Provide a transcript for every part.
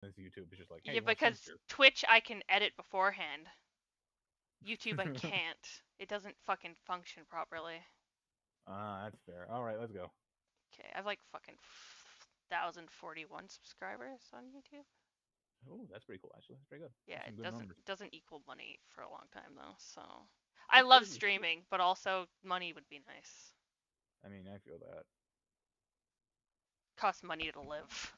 this YouTube is just like, hey, Yeah, you want because censor? Twitch I can edit beforehand. YouTube I can't. It doesn't fucking function properly. That's fair. All right, let's go. Okay, I have like fucking 1,041 subscribers on YouTube. Oh, that's pretty cool, actually. That's pretty good. Yeah, That's some it good numbers. doesn't equal money for a long time though. So I It's love pretty. streaming, but also money would be nice. I mean, I feel that. Costs money to live.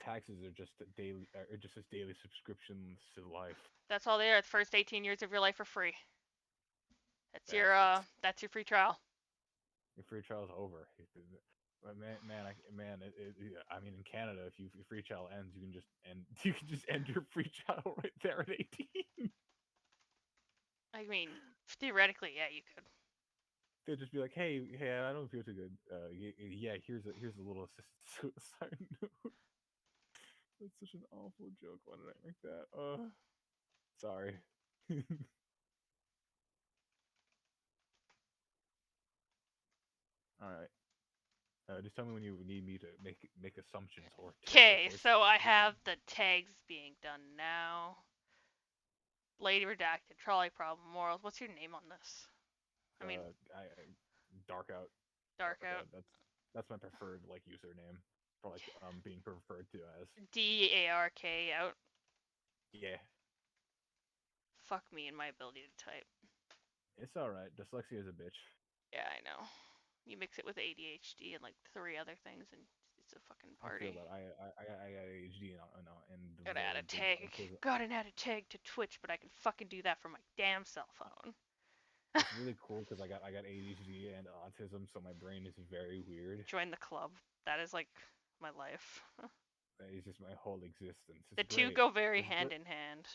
Taxes are just as daily subscriptions to life. That's all they are. The first 18 years of your life are free. Bastards. That's your free trial. Your free trial's over. I mean, in Canada, if your free trial ends, you can just end your free trial right there at 18. I mean, theoretically, yeah, you could. They'd just be like, hey, I don't feel too good. Yeah, here's a little assisted suicide note. That's such an awful joke. Why did I make that? Sorry. All right. Just tell me when you need me to make assumptions or Okay, voice. so I have the tags being done now. Lady redacted, trolley problem, morals. What's your name on this? I mean, Dark out. dark out. That's my preferred like username for like being referred to as. DARK out. Yeah. Fuck me and my ability to type. It's all right. Dyslexia is a bitch. Yeah, I know. You mix it with ADHD and like 3 other things, and it's a fucking party. I feel that I got ADHD and Gotta add a tag. Gotta add a tag to Twitch, but I can fucking do that from my damn cell phone. It's really cool because I got ADHD and autism, so my brain is very weird. Join the club. That is like my life. It's just my whole existence. It's the great. two go very hand in hand.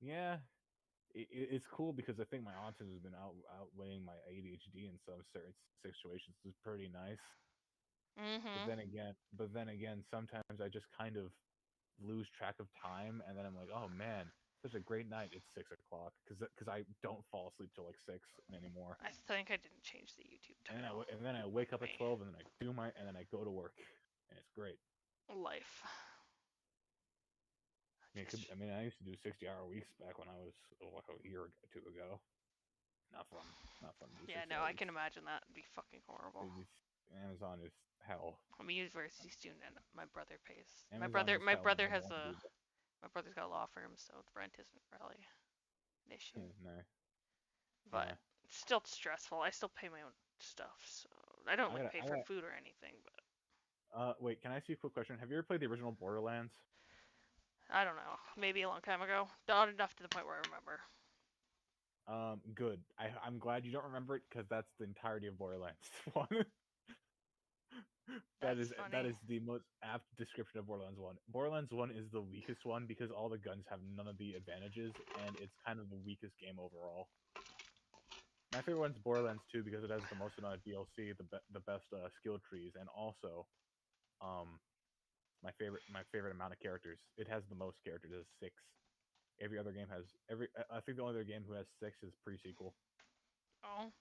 Yeah, it's cool because I think my autism has been outweighing my ADHD in some certain situations. It's pretty nice. Mm-hmm. But then again, sometimes I just kind of lose track of time, and then I'm like, oh man, such a great night. It's 6 o'clock because I don't fall asleep till like 6 anymore. I think I didn't change the YouTube title. And then I wake up at 12, and then I go to work, and it's great. Life. I used to do 60-hour weeks back when I was like a year or two ago. Not fun. Not fun. Yeah, no, I can imagine that would be fucking horrible. Amazon is hell. I'm a university student, and my brother pays. Amazon My brother my brother's got a law firm, so the rent isn't really an issue. No. But it's still stressful. I still pay my own stuff, so I don't pay for food or anything. But wait, can I ask you a quick question? Have you ever played the original Borderlands? I don't know. Maybe a long time ago. Not enough to the point where I remember. Good. I'm glad you don't remember it because that's the entirety of Borderlands 1. That is the most apt description of Borderlands 1. Borderlands 1 is the weakest one because all the guns have none of the advantages, and it's kind of the weakest game overall. My favorite one's Borderlands 2 because it has the most amount of DLC, the best skill trees, and also, my favorite amount of characters. It has the most characters. It has 6. Every other game has I think the only other game who has 6 is pre-sequel. Oh.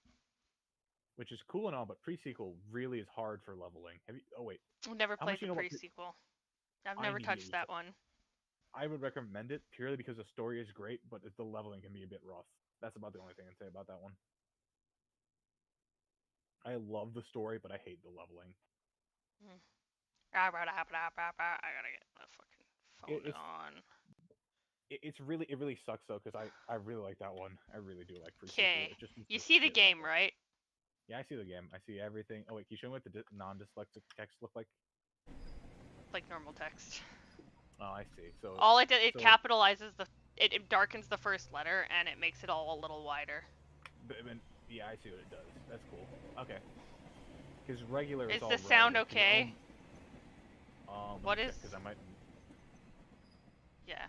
Which is cool and all, but pre-sequel really is hard for leveling. Have you? Oh wait. I've never played the pre-sequel. I've never touched that one. I would recommend it purely because the story is great, but the leveling can be a bit rough. That's about the only thing I'd say about that one. I love the story, but I hate the leveling. I gotta get my fucking phone on. It really sucks though because I really like that one. I really do like pre-sequel. Okay. You see the game, right? Yeah, I see the game. I see everything. Oh wait, can you show me what the non-dyslexic text look like? Like normal text. Oh, I see. So all it capitalizes it darkens the first letter and it makes it all a little wider. Yeah, I see what it does. That's cool. Okay. Because regular is the sound okay? What is? Because I might. Yeah.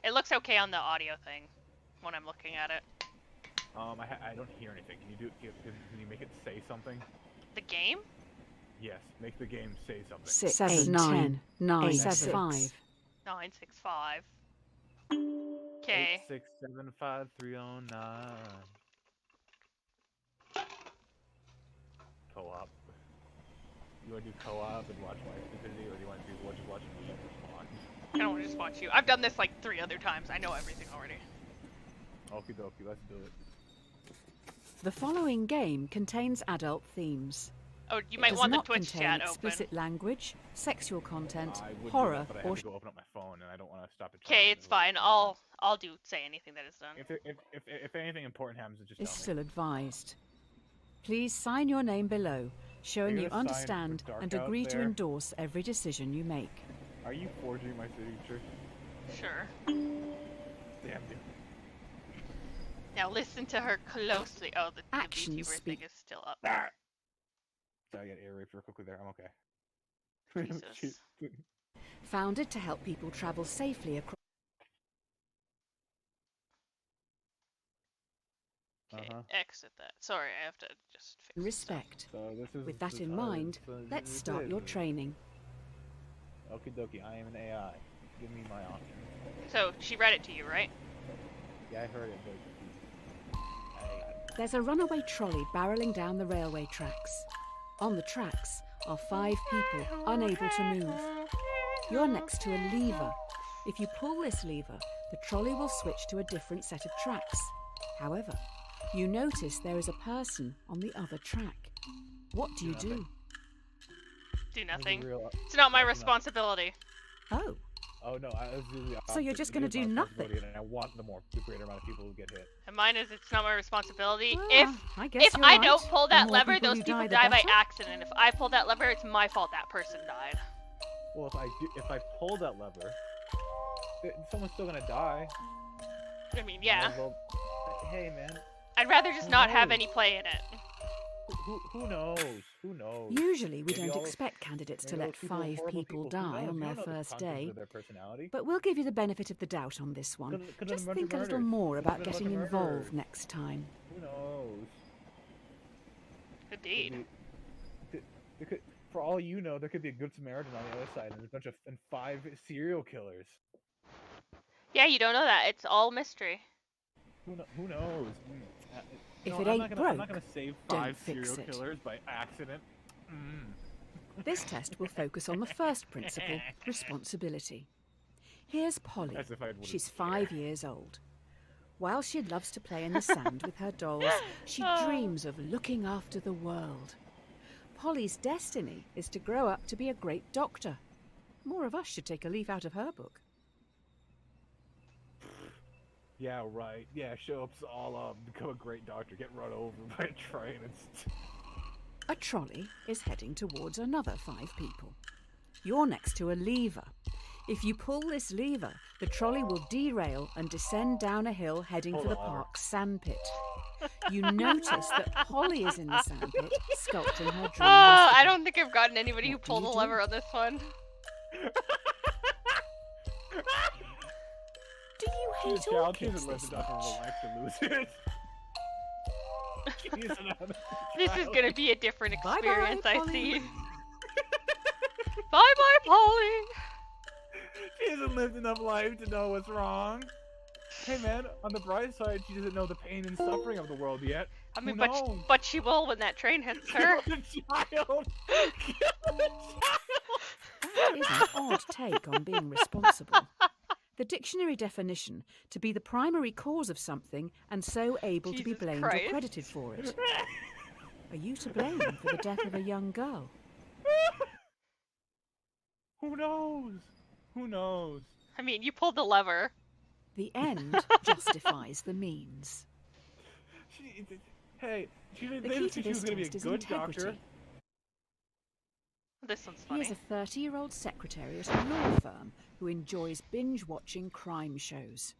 It looks okay on the audio thing when I'm looking at it. I don't hear anything. Can you make it say something? The game? Yes, make the game say something. 6, 7, 9, 9, 7, 5. 9, 6, 5. Okay. 8, 6, 7, 5, 3, 0, 9. Co-op. You want to do co-op and watch my stupidity, or do you want to just watch me respond? I don't want to just watch you. I've done this like 3 other times. I know everything already. Okie dokie, let's do it. The following game contains adult themes. Oh, you might want the Twitch chat chat open. Explicit language, sexual content, I would horror, do that, but I or have to go open up my phone, and I don't want to stop it. Okay, it's fine. I'll say anything that is done. If anything important happens, just is tell me. still advised. Please sign your name below, showing Are you you gonna sign understand for dark and out agree to there? endorse every decision you make. Are you forging my signature? Sure. Damn you. Now listen to her closely. Oh, the Actions VTuber speak- thing is still up. Ah! Sorry, I got ear raped real quickly there. I'm okay. Jesus. Founded to help people travel safely across. Okay, Uh-huh. exit that. Sorry, I have to just fix Respect. So this is With that this in is- mind, so let's this start is- your training. Okie dokie, I am an AI. Give me my options. So, she read it to you, right? Yeah, I heard it, but There's a runaway trolley barreling down the railway tracks. On the tracks are 5 people unable to move. You're next to a lever. If you pull this lever, the trolley will switch to a different set of tracks. However, you notice there is a person on the other track. What do you do? Do This is nothing. real- It's not my Nothing. responsibility. Oh, Oh no, I was doing the So you're opposite. just It gonna is my do nothing? responsibility, And I want the greater amount of people who get hit. And mine is it's not my responsibility. well, I guess If you're I right. don't pull The that more lever, people those who people the die by better. accident. If I pull that lever, it's my fault that person died. Well, if I pull that lever, someone's still gonna die. I mean, yeah. Well, hey man, I'd rather just not have knows? any play in it. who knows? Who knows? Usually we Maybe don't all- expect candidates to Maybe all let those people are 5 horrible people Who die knows? on You their don't know the first consequences day. of their personality. But we'll give you the benefit of the doubt on this one. Could've Just been think a little murdered. more Could've about been a bunch getting of involved murderers. next time. Who knows? Indeed. For all you know, there could be a good Samaritan on the other side, and there's a bunch of 5 serial killers. Yeah, you don't know that. It's all mystery. Who knows? If No, it I'm ain't not gonna broke, save don't 5 fix serial it. killers by accident. This test will focus on the first principle, responsibility. Here's Polly. As if I wouldn't She's care. 5 years old. While she loves to play in the sand with her dolls, she dreams of looking after the world. Polly's destiny is to grow up to be a great doctor. More of us should take a leaf out of her book. Yeah, right. Yeah, show up all become a great doctor, get run over by a train and A trolley is heading towards another 5 people. You're next to a lever. If you pull this lever, the trolley will derail and descend down a hill heading Pull for the the lever. park's sandpit. You notice that Polly is in the sandpit, sculpting her dream. Oh, I recipe. don't think I've gotten anybody who What do pulled you a do? lever on this one. Do you She's hate a child, she orchids hasn't lived this enough of much? her life to lose it. She's another This is child. gonna be a different Bye-bye, experience, I Polly. see. Bye-bye, Polly! She hasn't lived enough life to know what's wrong. Hey man, on the bright side, she doesn't know the pain and suffering of the world yet. I mean, Who but knows? but she will when that train hits her. Kill the child! Kill the That is an odd take on being responsible. The dictionary definition, to be the primary cause of something and so able to be Jesus blamed Christ. or credited for it. Are you to blame for the death of a young girl? Who knows? Who knows? I mean, you pulled the lever. The end justifies the means. Hey, she didn't The think key she to this was going to be a test is good doctor. integrity. This one's He is funny. a 30-year-old secretary at a law firm who enjoys binge-watching crime shows.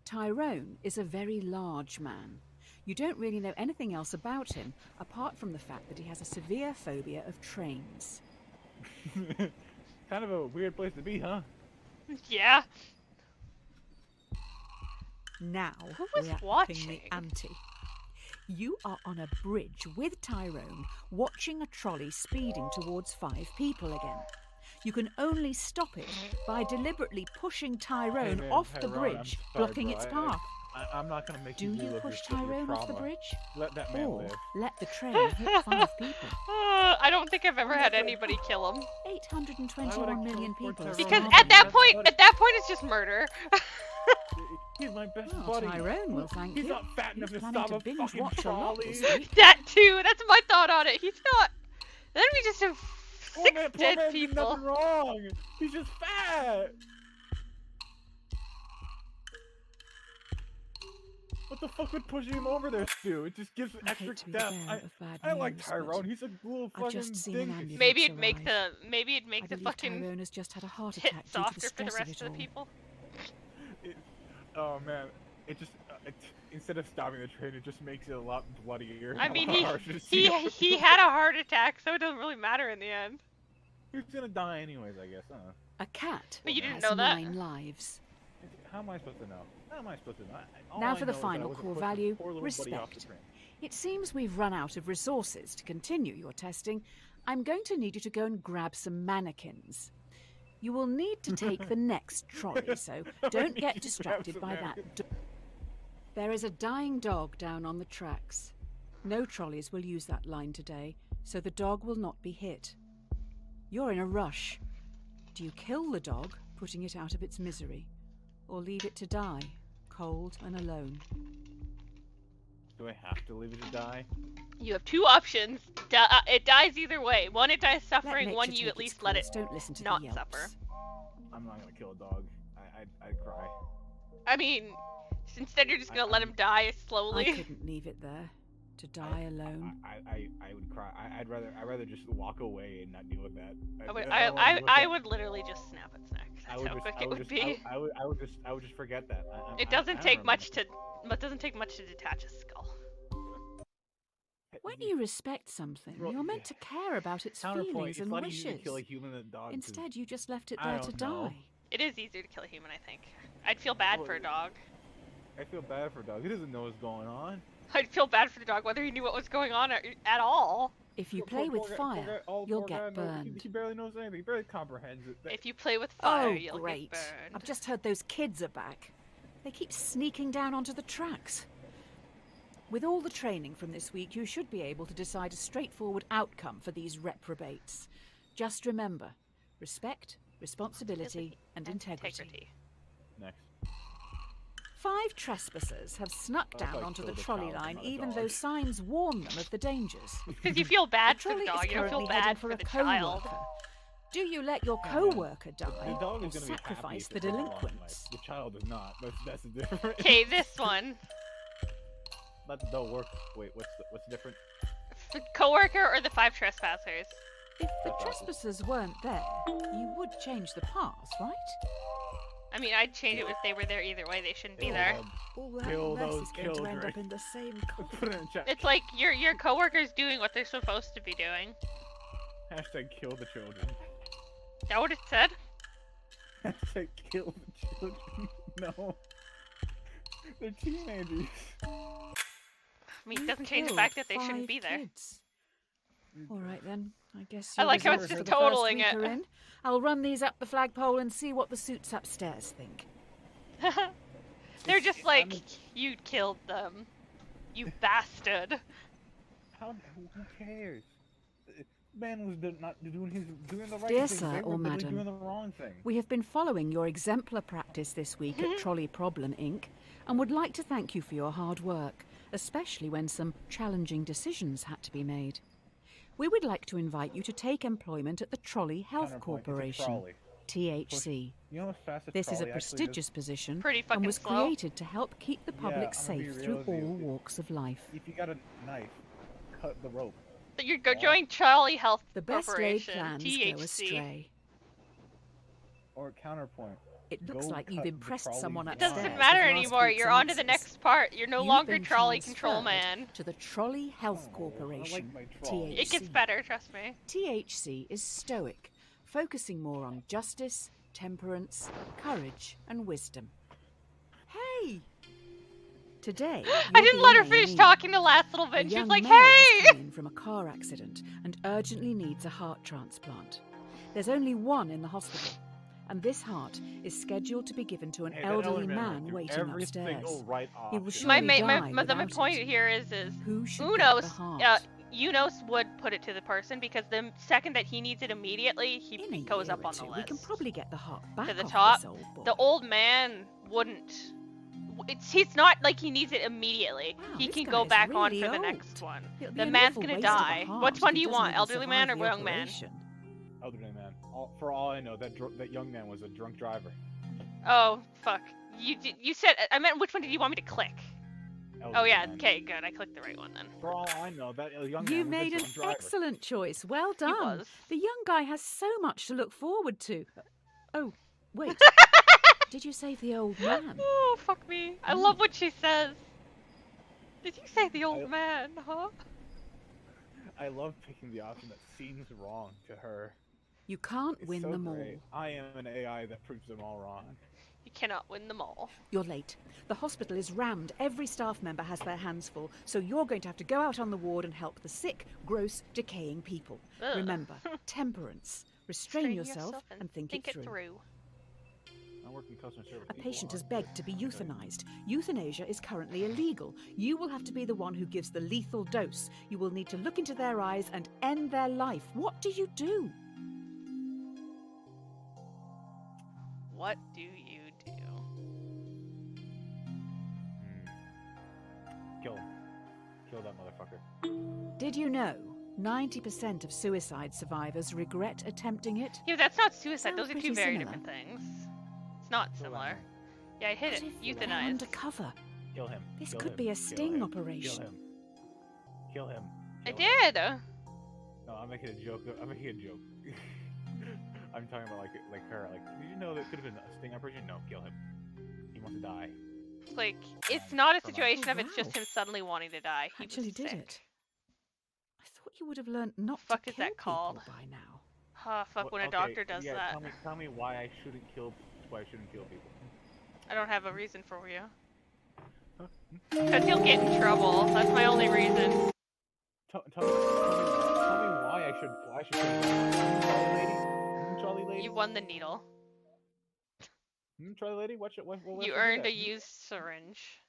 Tyrone is a very large man. You don't really know anything else about him, apart from the fact that he has a severe phobia of trains. Kind of a weird place to be, huh? Yeah. Now Who was we are upping watching? the ante. You are on a bridge with Tyrone, watching a trolley speeding towards 5 people again. You can only stop it by deliberately pushing Tyrone man, off the Tyrone, I'm bridge, sorry, blocking bro. its path. I'm not gonna make Do you you relive push your Tyrone off the trauma. bridge? Let that man Or live. let the train hit 5 people? I don't think I've ever had anybody kill him. 821 million kill people. poor is Because Tyrone? far at that more. point it's just murder. He's my best Well, buddy. Tyrone will thank He's you. not fat enough He's to planning stop to a binge fucking watch a lot trolley. this week. That too. That's my thought on it. He's not. Then we just have Poor 6 man dead did people. nothing wrong. He's just fat. What the fuck would pushing him over there do? It just gives I extra hate to be the depth. bearer of bad I like news, Tyrone. but He's a little I've fucking just seen an dingus. ambulance. Maybe it'd make arrive. the I believe fucking Tyrone has just had a heart hit attack due to the softer for stress the of rest it of all. the people. Oh man, it just instead of stopping the train, it just makes it a lot bloodier. I a mean, lot harsher to see. he had a heart attack, so it doesn't really matter in the end. He's gonna die anyways, I guess. I don't know. A cat But you didn't has know that? 9 lives. How am I supposed to know? How am I supposed to know? All Now I for the know is that I final wasn't core pushing value, poor little buddy off the respect. train. It seems we've run out of resources to continue your testing. I'm going to need you to go and grab some mannequins. You will need to take the next trolley, so don't need get to grab distracted some by that. mannequins. There is a dying dog down on the tracks. No trolleys will use that line today, so the dog will not be hit. You're in a rush. Do you kill the dog, putting it out of its misery, or leave it to die, cold and alone? Do I have to leave it to die? You have 2 options. It dies either way. One, it dies Let suffering. nature One, you take at its least let it course. Don't listen to not the yelps. suffer. I'm not gonna kill a dog. I'd cry. I mean, instead you're just gonna let him die I slowly. couldn't leave it there to die alone. I would cry. I'd rather just walk away and not deal with that. I would literally just snap its neck. That's how quick it would be. I would just forget that. It doesn't take much to detach a skull. When you respect something, Well, you're meant to care about its Counterpoint. feelings It's and a lot easier to wishes. kill a human than a dog. 'cause Instead, you just left it I there to don't know. die. It is easier to kill a human, I think. I'd feel bad for a dog. I feel bad for a dog. He doesn't know what's going on. I'd feel bad for the dog whether he knew what was going on at all. If you play with fire, you'll get burned. He barely knows anything. He barely comprehends it. If you play with fire, Oh, you'll great. get burned. I've just heard those kids are back. They keep sneaking down onto the tracks. With all the training from this week, you should be able to decide a straightforward outcome for these reprobates. Just remember, respect, responsibility, and integrity. Next. 5 trespassers have snuck That's down like onto the kill the trolley child, line, not a even dog. though signs warn them of the dangers. Because you feel bad The for the trolley dog, is you don't feel currently heading bad for a the child. co-worker. Do you let your Yeah, co-worker The die, dog or is gonna be happy sacrifice if the it's wrong, like, delinquents? the child is not. That's the difference. Okay, this one. Let the dog work. Wait, what's different? The coworker or the 5 trespassers? If the trespassers weren't there, you would change the pass, right? I mean, I'd change it if they were there either way. They shouldn't be Kill there. them. All Kill that mess those is going to end children. up in the same Put it in chat. It's like your coworker's doing what they're supposed to be doing. Hashtag kill the children. Is that what it said? Hashtag kill the children. No. They're teenagers. I mean, it You doesn't change the killed fact that they shouldn't 5 be there. kids. All right then, I guess. I your like how it's results just for the first totaling week it. are in. I'll run these up the flagpole and see what the suits upstairs think. They're just like, you killed them. You bastard. Who cares? Man was not doing the right Dear thing. sir They were or literally madam, doing the wrong thing. We have been following your exemplar practice this week at Trolley Problem Inc. and would like to thank you for your hard work, especially when some challenging decisions had to be made. We would like to invite you to take employment at the Trolley Health Counterpoint, it's a Corporation, trolley. THC. You know how fast a This is trolley a actually prestigious position Pretty and fucking was slow. created to help keep the Yeah, public I'm gonna be safe real through with you. all walks of life. If you got a knife, cut the rope. You're joining Trolley Health The best laid Corporation, plans THC. go astray. Or counterpoint. It looks Go like you've cut the impressed trolley's someone line. It upstairs. doesn't matter with last anymore. week's You're on to the answers. next part. You're no You've longer been Trolley Control transferred Man. to the Trolley Health Oh, Corporation, I like my trolley. It gets THC. better, trust me. THC is stoic, focusing more on justice, temperance, courage, and wisdom. Hey! Today, I didn't let her you'll be finish in talking the last little A bit. She was young like, male has hey! come in from a car accident and urgently needs a heart transplant. There's only one in the hospital. and this heart is scheduled to be given to an Hey, that elderly man went man through waiting every upstairs. single right He will option. surely die My without point it. here is Who should get the Unos, heart? Unos would put it to the person because the second that he needs it immediately, he In a goes year up or on the two, list. we can probably get the heart back to the off top. this old boy. The old man wouldn't. It's not like he needs it immediately. Wow, He this can guy go is back on really for the old. next one. It'll be The an man's awful gonna waste of a die. heart Which if one he do you doesn't want, even elderly man or survive the young man? operation. Elderly man. For all I know, that young man was a drunk driver. Oh fuck! You said I meant which one did you want me to click? Oh Elderly yeah, man. okay, good. I clicked the right one then. For all I know, that young You man made was an a drunk driver. excellent choice. Well He done. was. The young guy has so much to look forward to. Oh, wait. Did you say the old man? Oh fuck me! I love what she says. Did you say the old man? Huh? I love picking the option that seems wrong to her. You can't It's win so them great. all. I am an AI that proves them all wrong. You cannot win them all. You're late. The hospital is rammed. Every staff member has their hands full, so you're going to have to go out on the ward and help the sick, gross, decaying people. Ugh. Remember, temperance. Restrain yourself and think it through. I work in customer service. A People patient has aren't begged to be very- euthanized. Euthanasia is currently illegal. You will have to be the one who gives the lethal dose. You will need to look into their eyes and end their life. What do you do? What do you do? Kill him. Kill that motherfucker. Did you know 90% of suicide survivors regret attempting it? Yeah, that's not suicide. Sounds Those are two pretty very similar. different things. It's not similar. Yeah, I hit What it. if they're Euthanize. undercover? Kill him. This Kill could him. be a Kill sting him. operation. Kill him. Kill him. I Kill him. did. No, I'm making a joke. I'm making a joke. I'm talking about like her. Like, did you know that could have been a sting operation? No, kill him. He wants to die. Like, it's not a Come on. situation of it's wow. just him suddenly wanting to die. He Actually was did sick. it. I thought you would have learned not Fuck to is kill that called? people by now. Ah, fuck, What- when a okay, doctor does yeah, that. Tell me why I shouldn't kill. Why I shouldn't kill people. I don't have a reason for you. Because he'll get in trouble. That's my only reason. Tell me why I should. Why I should kill Trolley lady. Trolley lady. You won the needle. Trolley lady. What? You earned a used syringe.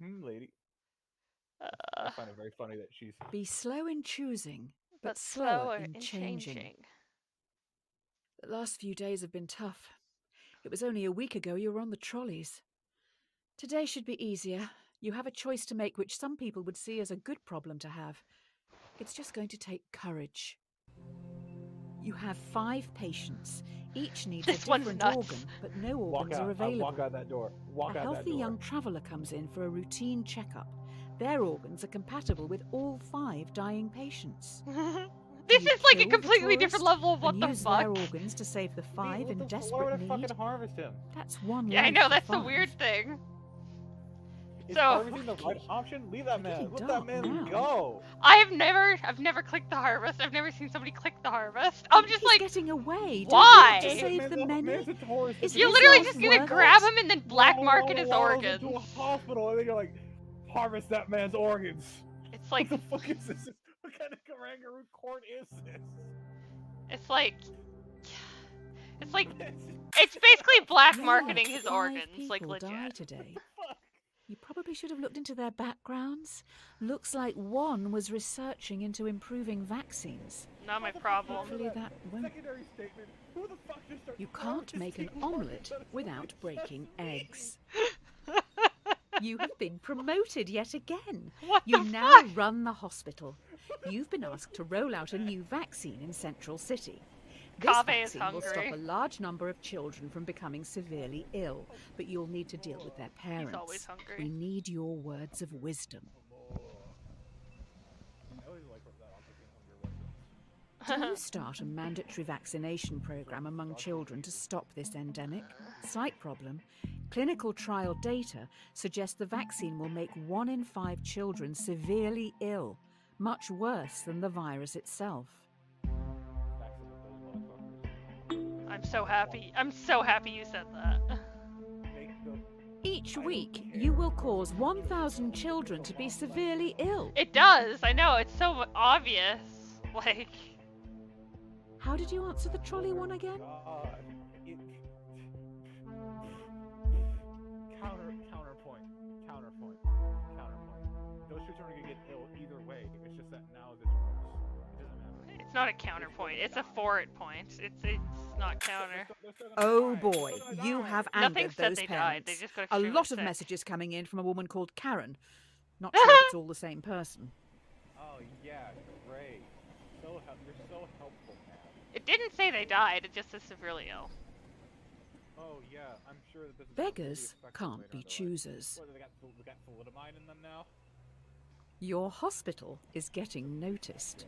Lady. I Uh, find it very funny that she's. Be slow in choosing, but but slower in changing. changing. The last few days have been tough. It was only a week ago you were on the trolleys. Today should be easier. You have a choice to make which some people would see as a good problem to have. It's just going to take courage. You have 5 patients. Each needs This a one's different nuts. organ, but no Walk organs out. are I available. walk out that door. Walk A out that healthy door. young traveller comes in for a routine checkup. Their organs are compatible with all 5 dying patients. This You is like a kill the completely different tourist level of what and the use fuck. their organs to save the 5 What in the fu- Why desperate would I need. fucking harvest him? That's one Yeah, I life know, for that's the 5. weird thing. Is So- harvesting the right Rocky. option? Leave that man. Getting Let that dark man now. go. I've never clicked the harvest. I've never seen somebody click the harvest. I'm just He's like, getting away. Don't why? you want to save Man's the a- many? man's a tourist. Is you're his literally life just gonna worth grab it? him and then black market his Wallow organs. into a hospital and then you're like, harvest that man's organs. It's like, What the fuck is this? What kind of kangaroo court is this? it's like, it's basically black Yeah, marketing his 5 organs, like people die legit. today. Fuck. You probably should have looked into their backgrounds. Looks like one was researching into improving vaccines. Not my What the fuck problem. Hopefully that won't. Secondary statement. Who the fuck just starts You can't make an harvesting omelette organs? without breaking eggs. You have been promoted yet again. What You the now fuck? run the hospital. You've been asked to roll out a new vaccine in Central City. This Kaveh is vaccine will stop hungry. a large number of children from becoming severely ill, but you'll need to deal with their parents. always hungry. We need your words of wisdom. I always like that I'll take Do you start a mandatory vaccination program among children to stop this endemic? Slight problem. Clinical trial data suggest the vaccine will make 1 in 5 children severely ill, much worse than the virus itself. I'm so happy. I'm so happy you said that. Each week, you will cause 1,000 children to be severely ill. It does. I know. It's so obvious. Like, How did you answer the trolley one again? God. Counterpoint. Those two are gonna get ill either way. It's just that now this works. It doesn't matter. It's not a counterpoint. It's a forward point. It's not counter. They're still gonna Oh die. boy, They're still gonna you die. have Nothing angered said those they died. parents. They just got A extremely lot of sick. messages coming in from a woman called Karen. Not sure if it's all the same person. Oh yeah, great. You're so helpful, man. It didn't say they died. It just says severely ill. Oh yeah, I'm sure that this is Beggars can't be choosers. What, they got thalidomide in them now? Your hospital is getting noticed.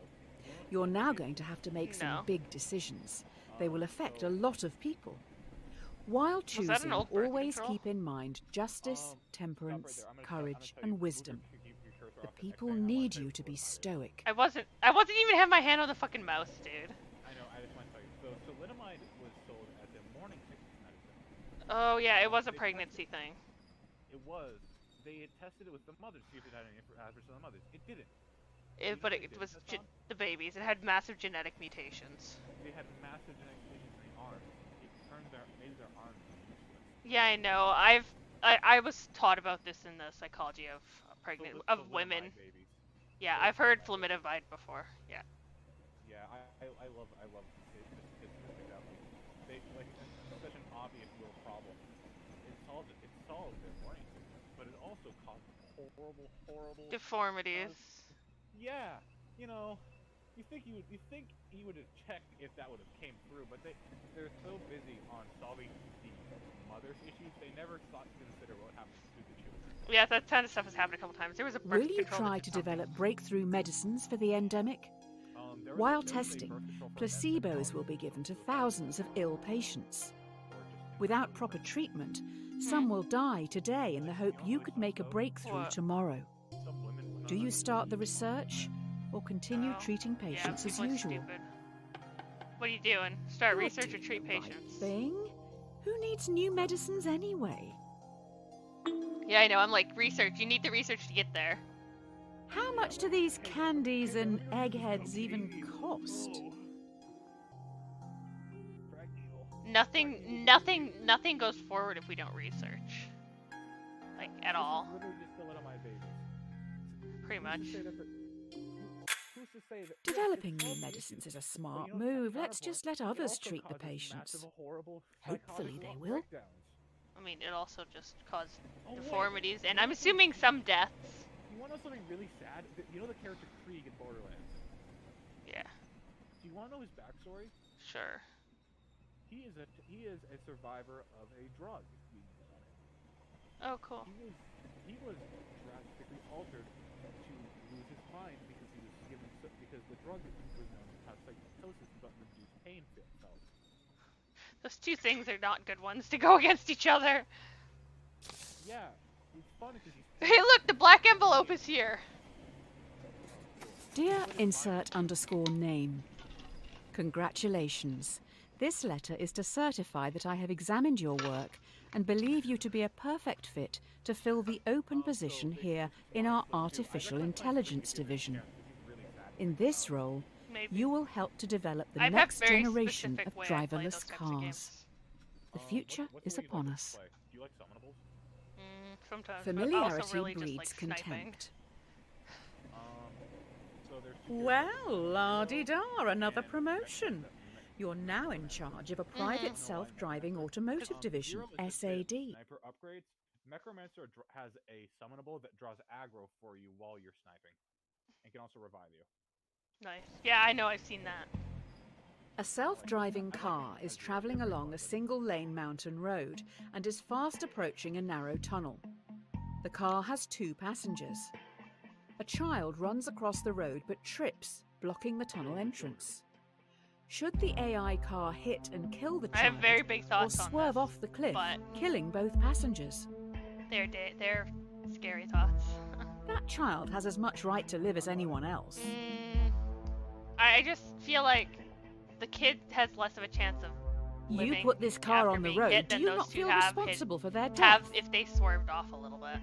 You're now going to have to make some No. big decisions. They will affect a lot of people. While that choosing, an old birth always control? keep in mind justice, Stop right temperance, there. I'm gonna courage, tell you, and wisdom. keep your cursor The off people X-ray, and I wanna need tell you to be what thalidomide is. stoic. I wasn't even have my hand on the fucking mouse, dude. I know, I just want to tell you. So thalidomide was sold as a morning sickness medicine. Oh yeah, it was a pregnancy thing. It was. They had tested it with the mothers to see if it had any adverse on the mothers. It didn't. But they it did was test on? the babies. It had massive genetic mutations. They had massive genetic mutations in the arms. It made their arms useless. Yeah, I know. I was taught about this in the psychology of pregnant So with of thalidomide women. babies. Yeah, So I've heard thalidomide flumidified before. Yeah. Yeah, I love statistics like that. It's such an obvious little problem. It solved their morning sickness, but it also caused horrible Deformities. yeah, you know, you think you would have checked if that would have came through, but they're so busy on solving the mother's issues, they never thought to consider what happens to the children. Yeah, that kind of stuff has happened a couple times. There was a birth Will you control try that to did something. develop breakthrough medicines for the endemic? There was While a testing, birth control for placebos will be given to thousands of ill patients. Without proper treatment, some will die today in the hope you could make a breakthrough What? tomorrow. Some women went Do on you a- start the research or continue Oh, treating patients yeah, as people are usual? stupid. What are you doing? Start You're research or doing treat the right patients? thing. Who needs new medicines anyway? Yeah, I know. I'm like, research. You need the research to get there. How much do these candies and eggheads even cost? Oh. Drag needle. Nothing goes forward if we don't research. Like, at all. This is literally just thalidomide babies. Pretty much. Who's to say that Developing it's new solved the medicines issue, is a but smart you know, it's move. not Let's just let counterpoint. It others also treat the causes patients. massive, horrible Hopefully they psychological will. breakdowns. I mean, it also just caused Oh, wait. deformities, and I'm assuming some deaths. You want to know something really sad? You know the character Krieg in Borderlands? Yeah, Do you want to know his backstory? sure. He is a survivor of a drug being used on him. Oh, cool. He was drastically altered to lose his mind because he was given because the drug was known as cause psychosis but reduced pain felt. Those two things are not good ones to go against each other. Yeah, it's fun because he's. Hey, look, the black envelope is here. Dear insert_name. Congratulations. This letter is to certify that I have examined your work and believe you to be a perfect fit to fill the open position here in our Artificial Intelligence Division. In this role, Maybe. you will help to develop the I have next very generation specific of way I play driverless those types of cars. games. The future what's is the way you'd upon like us. to play? Do you like summonables? Sometimes. but also Familiarity really just, breeds like, sniping. contempt. So there's two Well, la-di-da, another and promotion. You're now in charge of a private self-driving automotive division, SAD. Sniper upgrades. Necromancer has a summonable that draws aggro for you while you're sniping, and can also revive you. Nice. Yeah, I know. I've seen that. A self-driving car is travelling along a single-lane mountain road and is fast approaching a narrow tunnel. The car has 2 passengers. A child runs across the road but trips, blocking the tunnel entrance. Should the AI car hit and kill the I child, have very big or thoughts on swerve this, off the cliff, but killing both passengers? they're scary thoughts. That child has as much right to live as anyone else. I just feel like the kid has less of a chance of You living put this car after on the being road, hit do than you those not two feel have responsible for their death? have if they swerved off a little bit.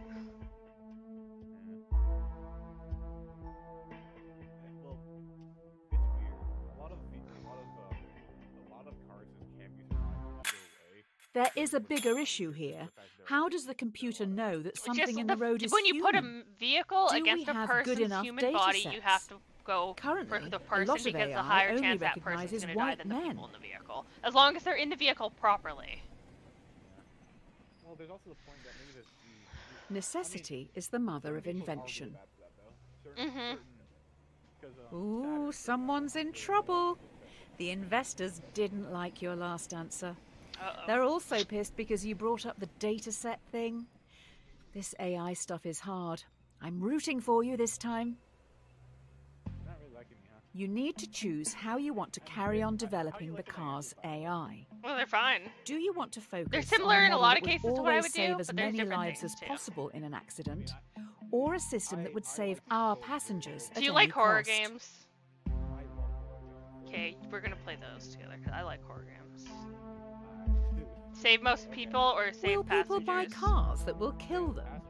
Well, it's weird. A lot of there is a bigger issue here. How does the computer know that something in the road is when you human? put a vehicle Do we against a have good person's enough human data body, sets? you have to go Currently, for the a person lot of because the AI higher only chance that person's recognises going to die white than the men. people in the vehicle. As long as they're in the vehicle properly. Well, there's also the point that maybe Necessity is the mother of invention. Ooh, someone's in trouble. The investors didn't like your last answer. They're also pissed because you brought up the dataset thing. This AI stuff is hard. I'm rooting for you this time. Not really liking me, huh? You need to choose how you want to carry on developing the car's AI. Well, they're fine. Do you want to focus They're similar on a in a model lot that of would cases to what I always would do, save as but there's many different lives things, as too. possible in an accident, or a system that would save our passengers Do at you any like horror cost? games? Okay, we're gonna play those together because I like horror games. Save most people or save Will people buy passengers? cars that will kill them?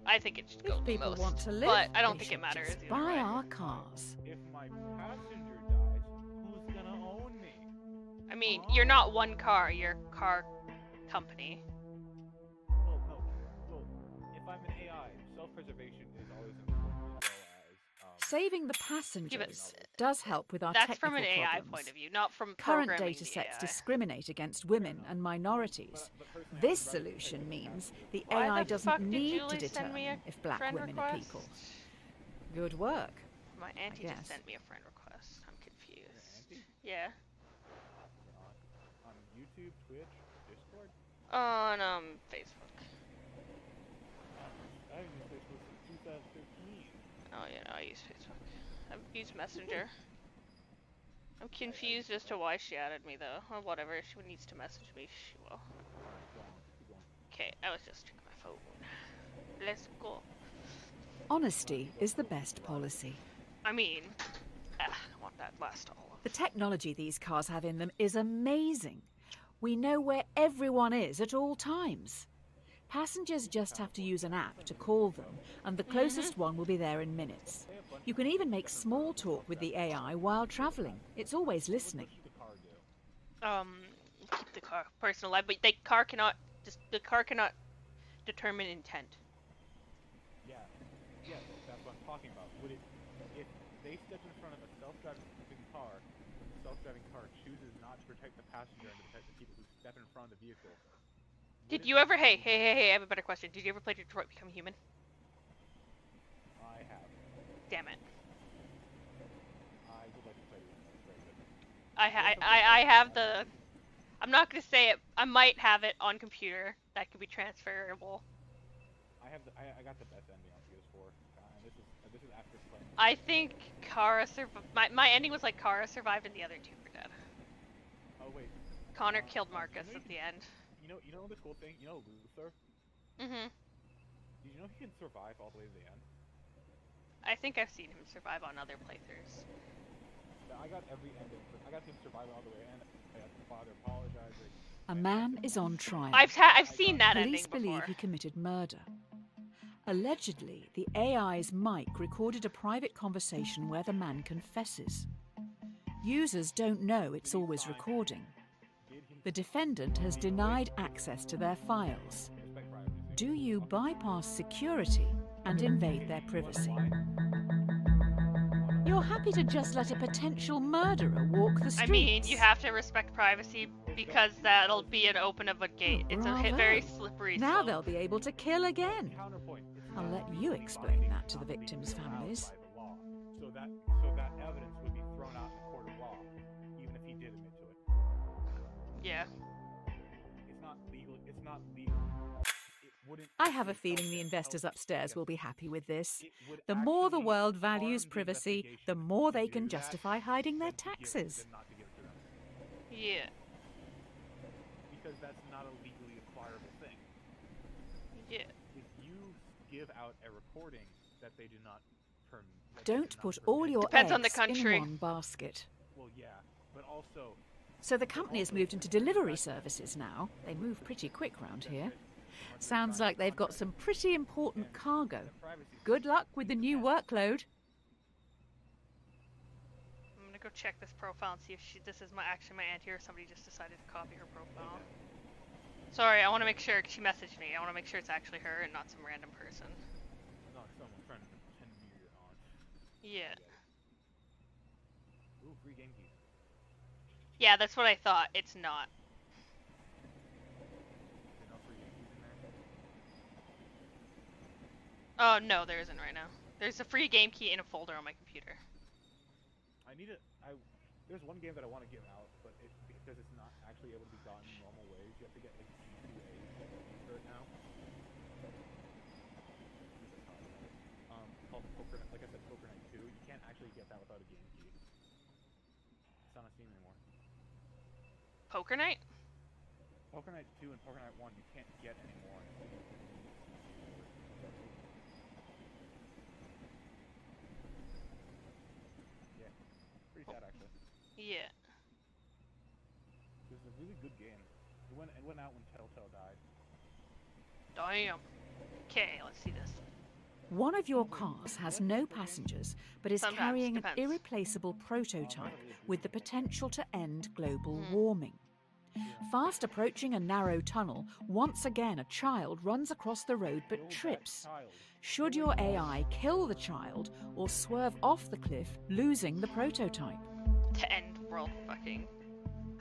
I think it should go If people most, want to live, but I don't they think it should matters. just either buy way. our cars. If my passenger dies, who's gonna own me? I mean, you're not one car, you're a car company. Well, no. Well, if I'm an AI, self-preservation is always important as well as Saving the passengers does help with our That's technical from an AI problems. point of view, not from Current programming data the sets AI. discriminate against women and minorities. This solution means the Why AI the doesn't fuck did need Julie to send me a determine if black friend women request? are people. Good work. My auntie I just guess. sent me a friend request. I'm confused. auntie? Yeah. On YouTube, Twitch, Discord. On Facebook. I haven't used Facebook since 2013. Oh yeah, I use Facebook. I've used Messenger. I'm confused as to why she added me though. Well, whatever. If she needs to message me, she will. Keep going. Okay, I was just checking my phone. Let's go. Honesty is the best policy. I mean, I want that last olive. The technology these cars have in them is amazing. We know where everyone is at all times. Passengers just have to use an app to call them, and the closest one will be there in minutes. You can even make small talk with the AI while travelling. It's always listening. Keep the car personal life, but the car cannot determine intent. Yeah, that's what I'm talking about. Would it, if they stepped in front of a self-driving car, and the self-driving car chooses not to protect the passenger and to protect the people who step in front of the vehicle? Did you ever? Hey! I have a better question. Did you ever play Detroit Become Human? I have. Damn it. I would like to play it. It's very good. I have the. I'm not gonna say it. I might have it on computer. That could be transferable. I got the best ending on PS4. And this is after playing. I think Kara survived. My ending was like Kara survived and the other two were dead. Oh wait. Connor killed Marcus at the end. You know the cool thing. You know Luther. Mhm. Did you know he can survive all the way to the end? I think I've seen him survive on other playthroughs. I got every ending. I got him surviving all the way in. I got the father apologizing. A man is on trial. I've seen that Police ending believe before. he committed murder. Allegedly, the AI's mic recorded a private conversation where the man confesses. Users don't know it's always recording. The defendant has denied access to their files. Do you bypass security and invade their privacy? You're happy to just let a potential murderer walk the streets. I mean, you have to respect privacy because that'll be an open of a gate. It's a very slippery slope. Now they'll be able to kill again. Counterpoint. I'll let you explain that to the victims' families. So that evidence would be thrown out in a court of law, even if he did admit to it. Yeah. It's not legal. It's not legal. I have a feeling the investors upstairs will be happy with this. The more the world values privacy, the more they can justify hiding their taxes. Yeah. Because that's not a legally acquirable thing. Yeah. If you give out a recording that they do not permit. Don't put all your Depends on the eggs country. in one basket. Well, yeah, but also. So the company has moved into delivery services now. They move pretty quick round here. Sounds like they've got some pretty important cargo. Good luck with the new workload. I'm gonna gonna go check this profile and see if this is actually my auntie or somebody just decided to copy her profile. Sorry, I want to make sure, she messaged me. I want to make sure it's actually her and not some random person. Not someone trying to pretend to be your aunt. Yeah. Ooh, free game keys. Yeah, that's what I thought. It's not. There's no free game keys in there? Oh, no, there isn't right now. There's a free game key in a folder on my computer. I need it. There's one game that I want to give out, but because it's not actually able to be gotten in normal ways, you have to get like C2A for it now. Called Poker, like I said, Poker Night 2. You can't actually get that without a game key. It's not on Steam anymore. Poker Night? Poker Night 2 and Poker Night 1 you can't get anymore. Yeah, pretty sad actually. Yeah. It was a really good game. It went out when Telltale died. Damn. Okay, let's see this. One of your cars has no passengers, but is Sometimes, carrying an depends. irreplaceable prototype with the potential to end global warming. Fast approaching a narrow tunnel, once again a child runs across the road but trips. Should your AI kill the child or swerve off the cliff, losing the prototype? To end world fucking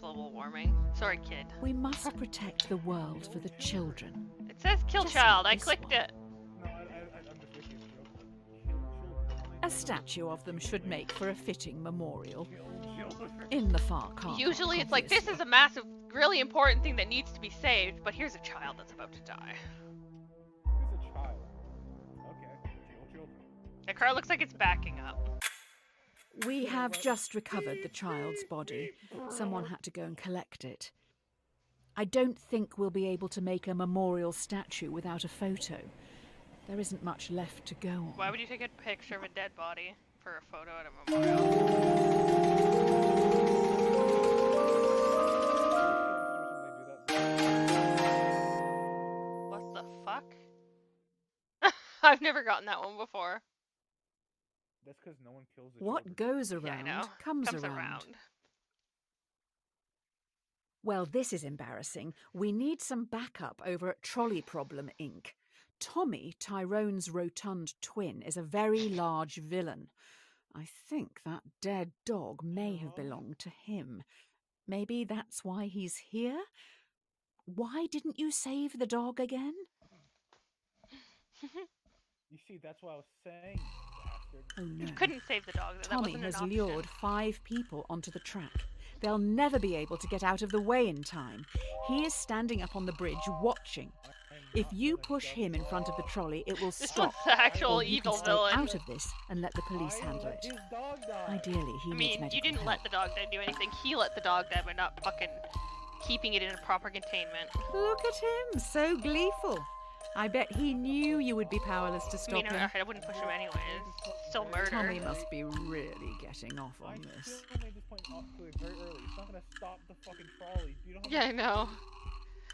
global warming. Sorry, kid. We must protect the world for the children. It says kill Just child. like I this clicked one. it. No, I'm just making a joke. A statue of them should make for a fitting memorial. In the far corner. Usually it's like, this is a massive, really important thing that needs to be saved, but here's a child that's about to die. Here's a child. Okay, kill children. The car looks like it's backing up. We have just recovered the child's body. Someone had to go and collect it. I don't think we'll be able to make a memorial statue without a photo. There isn't much left to go on. Why would you take a picture of a dead body for a photo at a memorial? What the fuck? I've never gotten that one before. That's because no one kills the What children. goes Yeah, I around know. comes around. Well, this is embarrassing. We need some backup over at Trolley Problem Inc. Tommy, Tyrone's rotund twin, is a very large villain. I think that dead dog may have belonged to him. Maybe that's why he's here? Why didn't you save the dog again? You see, that's what I was saying, bastard. Oh no. You couldn't save the dog. That Tommy wasn't has an option. lured 5 people onto the track. They'll never be able to get out of the way in time. He is standing up on the bridge watching. If you push him in front of the trolley, it will This stop. one's the actual Or you evil can stay villain. out of this and let the police handle it. His dog died. Ideally, he I needs mean, medical you didn't help. let the dog do anything. He let the dog die by not fucking keeping it in a proper containment. Look at him, so gleeful. I bet he knew you would be powerless to I stop mean, him. I wouldn't push him anyways. Still murder. Tommy must be really getting off on I this. still made this point very early. It's not gonna stop the fucking trolley. You don't have Yeah, I know.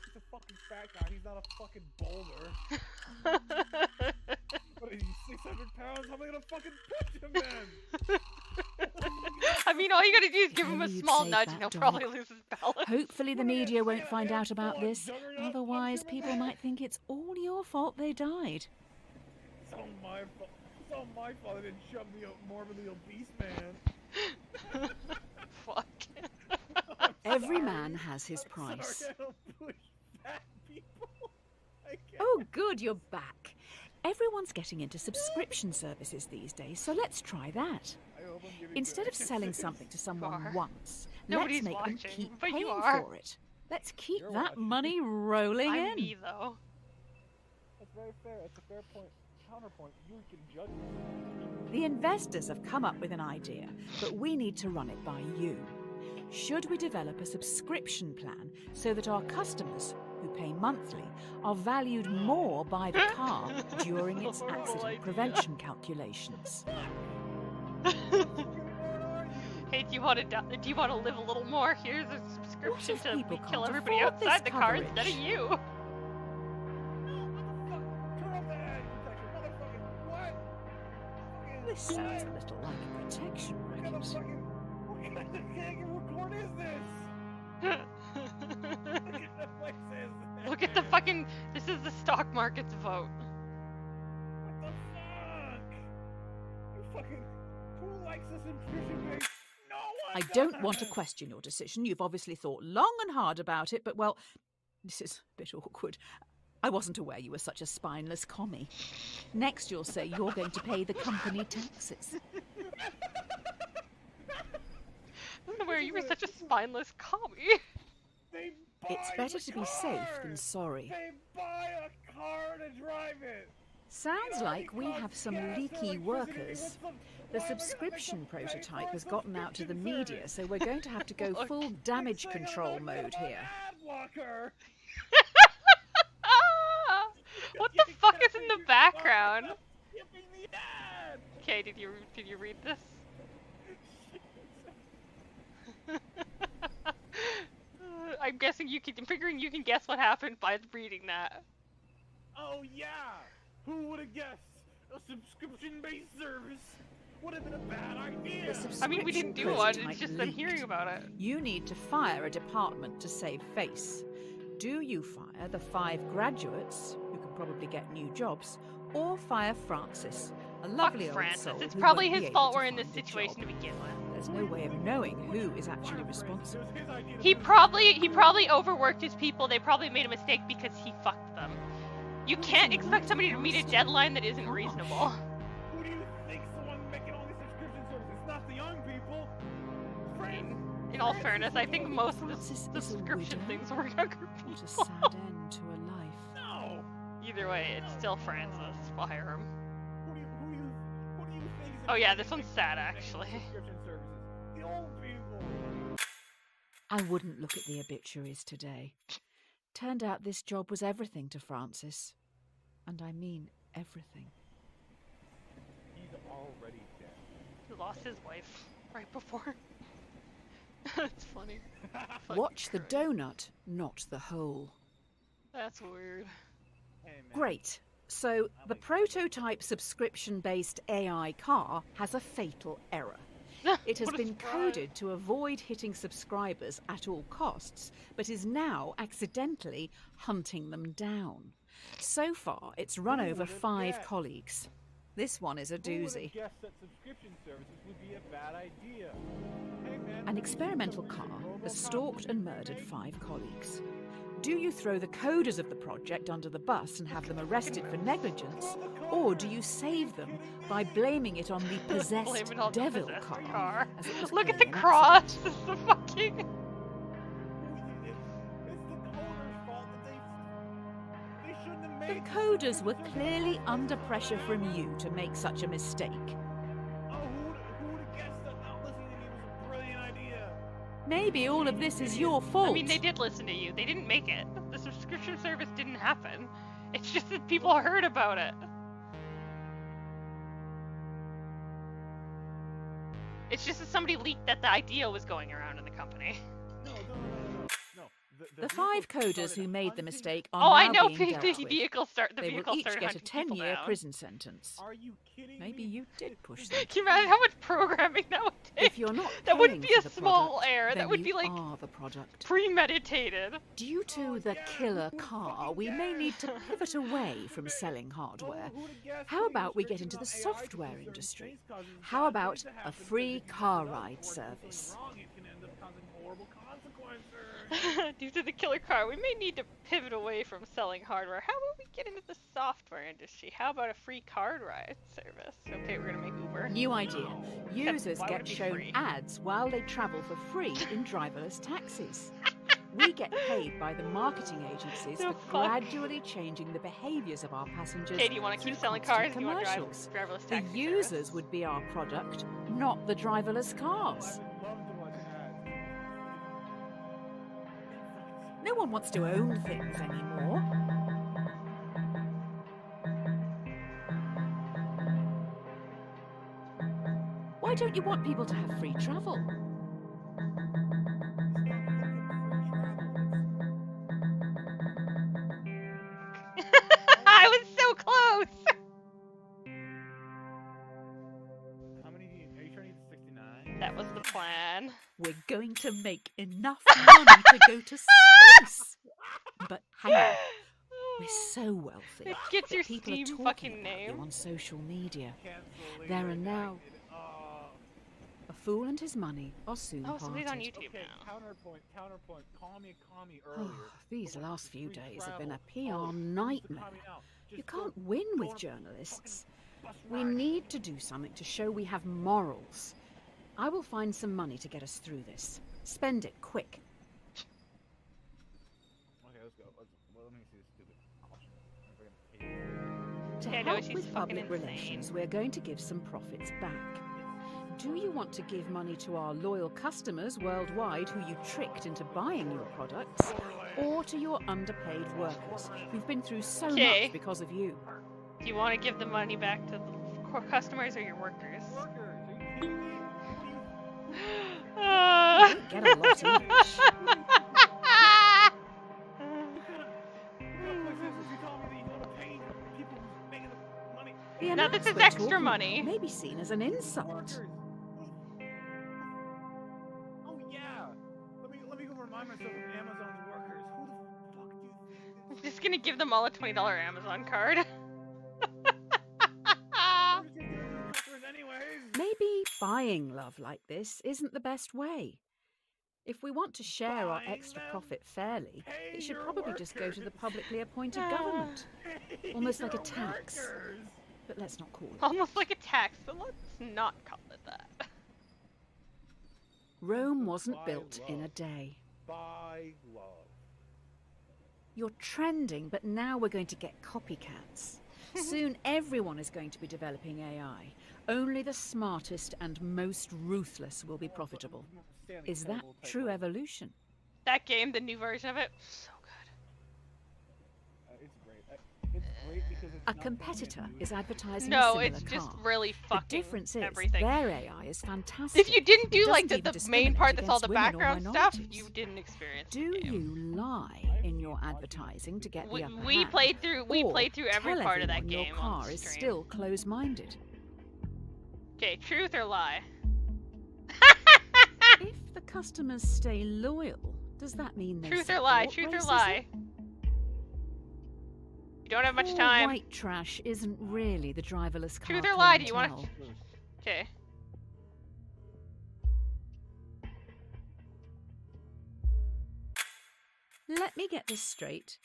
He's a fucking fat guy. He's not a fucking boulder. What is he, 600 pounds? How am I gonna fucking push him then? I mean, all you gotta do is give him a You'd small save nudge that and he'll dog. probably lose his balance. Hopefully the media won't find out about this. Otherwise, people might think it's all your fault they died. It's all my fault. It's all my fault I didn't shove the morbidly obese man. Fuck. I'm Every sorry. man has his I'm price. sorry, I don't push fat people. I can't. Oh, good, you're back. Everyone's getting into subscription services these days, so let's try that. I hope I'm giving Instead of good selling answers. something to someone are. once, Nobody's let's make them watching, keep but you paying are. for it. Let's keep You're that watching. money rolling I'm in. me, though. That's very fair. That's a fair point. Counterpoint. You can judge me. The investors have come up with an idea, but we need to run it by you. Should we develop a subscription plan so that our customers, who pay monthly, are valued more by the car during its Horrible accident idea. prevention calculations? Hey, do you want to live a little more? Here's a subscription if to people kill can't everybody afford this outside the car coverage? instead of you. What the fuck? Turn off the ad protection, motherfucking what? Fucking This sounds a little like a protection what kind of racket. fucking kind of record is this? What kind of place is this? Look at the fucking. This is the stock market's vote. What the fuck? You fucking. Who likes a subscription base? No one I don't does. want to question your decision. You've obviously thought long and hard about it, but well, this is a bit awkward. I wasn't aware you were such a spineless commie. Next, you'll say you're going to pay the company taxes. I don't know where you were such a spineless commie. They It's buy better the to be safe than cars. sorry. They buy a car to drive it. Sounds like we have some Gas or leaky electricity. workers. What's The why am I gonna make subscription them pay prototype for has a gotten out to the subscription media, service? so we're going to have to go Look. full damage Next thing I'm control gonna get mode an here. ad blocker. Ah! What the fuck is in the background? Skipping the ad. Okay, did you read this? I'm guessing I'm figuring you can guess what happened by reading that. Oh yeah! Who would have guessed? A subscription-based service would have been a bad idea. The I mean, we didn't do one, it's just them hearing about it. You need to fire a department to save face. Do you fire the 5 graduates, who can probably get new jobs, or fire Francis, a lovely Fuck old Francis. soul It's who probably won't be his able fault to we're in this find a situation job? to begin with. There's no way of knowing who is actually responsible. He probably overworked his people. They probably made a mistake because he fucked them. You can't expect somebody to meet a deadline that isn't reasonable. Who do you think's the one making all these subscription services? It's not the young people. In all fairness, I think most of Francis is the a subscription widow. things were younger What a people. sad end to a life. No. Either way, it's still Francis. Fire him. Who do you think? Is Oh yeah, actually this one's making sad these actually. Subscription services. The old people. I wouldn't look at the obituaries today. Turned out this job was everything to Francis. And I mean everything. He's already dead. He lost his wife right before. It's funny. Fucking Watch the Christ. donut, not the hole. That's weird. Hey, man. Great. So, the prototype subscription-based AI car has a fatal error. It has What a been surprise. coded to avoid hitting subscribers at all costs, but is now accidentally hunting them down. So far, it's run Who over would've 5 guessed? colleagues. This one is a Who would've doozy. guessed that subscription services would be a bad idea? Hey, man, An we experimental need car some has RoboCop stalked and murdered 5 colleagues. Do you throw the coders of the project under the bus and have them arrested for negligence, or do you save them by blaming it on the Blame possessed it on the devil possessed car? car. as it was Look at the clearly an cross. accident? This is the fucking. It's the coders' fault that they shouldn't have The made coders were subscription clearly services. under pressure from you to make such a mistake. Oh, who would have guessed that not listening to me was a brilliant idea? Maybe all of this is your fault. I mean, they did listen to you. They didn't make it. The subscription service didn't happen. It's just that people heard about it. It's just that somebody leaked that the idea was going around in the company. No. The 5 coders who made the mistake are Oh, now I know. being dealt The with. vehicle They will vehicle each started get a hunting people 10-year down. prison sentence. Are you kidding Maybe me? you did push them. Can you imagine how much programming that would take? If you're not That wouldn't paying be a for the small product, error. then That would you be like are the product. premeditated. Due to the killer car, we may need to pivot away from selling hardware. How about we get into the software industry? How about a free car ride service? Due to the killer car, we may need to pivot away from selling hardware. How about we get into the software industry? How about a free card ride service? Okay, we're gonna make Uber. New idea. Users why would get it be shown free? ads while they travel for free in driverless taxis. We get paid by the marketing agencies The for fuck? gradually changing the behaviors of our passengers. Hey, do you want to keep through selling constant cars? Do you want to drive commercials. driverless The taxi users service? would be our product, not the driverless cars. No one wants to own things anymore. Why don't you want people to have free travel? I was so close! How many are you trying to get 69? That was the plan. We're going to make enough money to go to space. But hang on, we're so wealthy It gets that your people Steam are talking fucking about name. you on social media. Cancel There later, are now oh. a fool and his money are soon Oh, somebody's on parted. YouTube Okay, now. counterpoint. Call me a commie earlier. These But when last it's few free days have been a travel, PR who's the nightmare. commie now? You Just can't go win on with a journalists. bus We ride. need to do something to show we have morals. I will find some money to get us through this. Spend it quick. Okay, let's go. Let me see this stupid caution. To Okay, I know help she's with fucking public insane. relations, we're going to give some profits back. Do you want to give money to our loyal customers worldwide who you tricked into buying your products? Or to your underpaid workers who've been through so Okay. much because of you? Do you want to give the money back to the customers or your workers? You don't get a lot each. The Now this amounts is we're extra talking money. about may be seen as an insult. Oh yeah. Let me go remind myself of Amazon's workers. Who the fuck do you think? I'm just gonna give them all a $20 Amazon card. Customers anyways. Maybe buying love like this isn't the best way. If we want to share our Buying extra them? profit fairly, Pay it should your probably just go to the workers. publicly appointed government. Almost like a Your tax. workers. But let's not call it. Almost like a tax, but let's not call it that. Rome wasn't Buy built in a love. day. Buy love. You're trending, but now we're going to get copycats. Soon everyone is going to be developing AI. Only the smartest and most ruthless will be profitable. Is that true evolution? That game, the new version of it, so good. It's great. It's great because it's A not competitor something is new. advertising a No, similar it's just car. really The fucking difference is everything. their AI is fantastic. If you didn't do It like doesn't the even main discriminate part that's all the against women or background stuff, minorities. you didn't experience Do the game. you lie in your advertising to get the upper We hand? played through Or every tell part of that everyone game your car on the is stream. still close-minded? Okay, truth or lie? If the customers stay loyal, does that mean they Truth or lie? support Truth or racism? lie? You don't have much Poor time. White trash isn't really the driverless car. Truth or lie? Do you want clientele. to? Okay. Let me get this straight.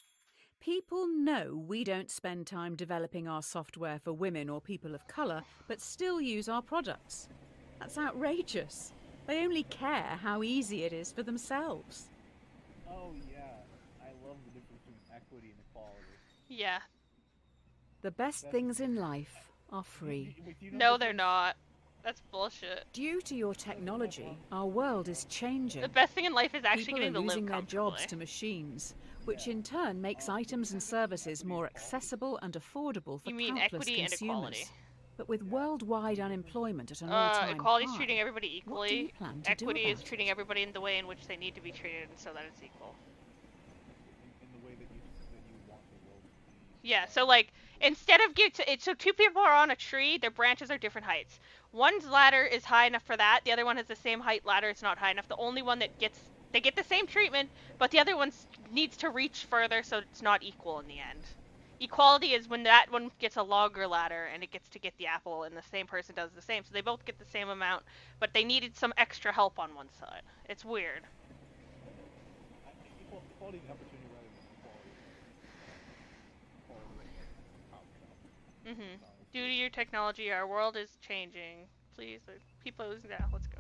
People know we don't spend time developing our software for women or people of colour, but still use our products. That's outrageous. They only care how easy it is for themselves. Oh yeah, I love the difference between equity and equality. Yeah. The best things in life are free. Wait, do you know No, the they're difference? not. That's bullshit. Due to your technology, our world is changing. The best thing in life is actually People getting are to live losing their jobs comfortably. to machines, which in turn makes items and services more accessible and affordable for You mean countless equity and consumers. equality? But with worldwide unemployment at an all-time Equality is high, treating everybody what do you equally. plan to do Equity is about treating it? everybody in the way in which they need to be treated, so that it's equal. In the way that you want the world to be. Yeah. So like, instead of so two people are on a tree, their branches are different heights. One's ladder is high enough for that. The other one has the same height ladder. It's not high enough. The only one that they get the same treatment, but the other one needs to reach further, so it's not equal in the end. Equality is when that one gets a longer ladder and it gets to get the apple, and the same person does the same. So they both get the same amount, but they needed some extra help on one side. It's weird. Equality is opportunity rather than equality. Due to your technology, our world is changing. Please, people, let's go.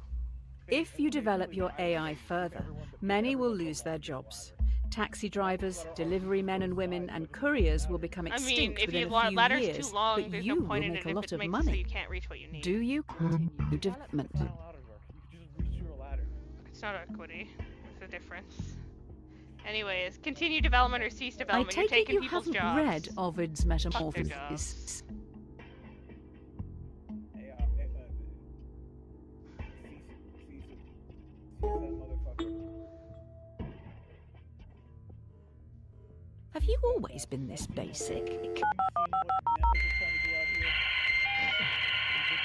If you develop your AI further, many will lose their jobs. Taxi drivers, delivery men and women, and couriers will become I mean, extinct if within your a few ladder's years, too long, but there's you no will point in make it a if lot it of makes it so you money. can't reach what you need. Do you continue development? That's how ladders work. You can just reach through a ladder. It's not equity. There's a difference. Anyways, continue development or cease I development. You're take it taking you people's haven't jobs. read Ovid's Metamorphoses. jobs. Hey, cease that motherfucker. Have you always been this basic? Have you seen what Netflix is trying to do out here? Is it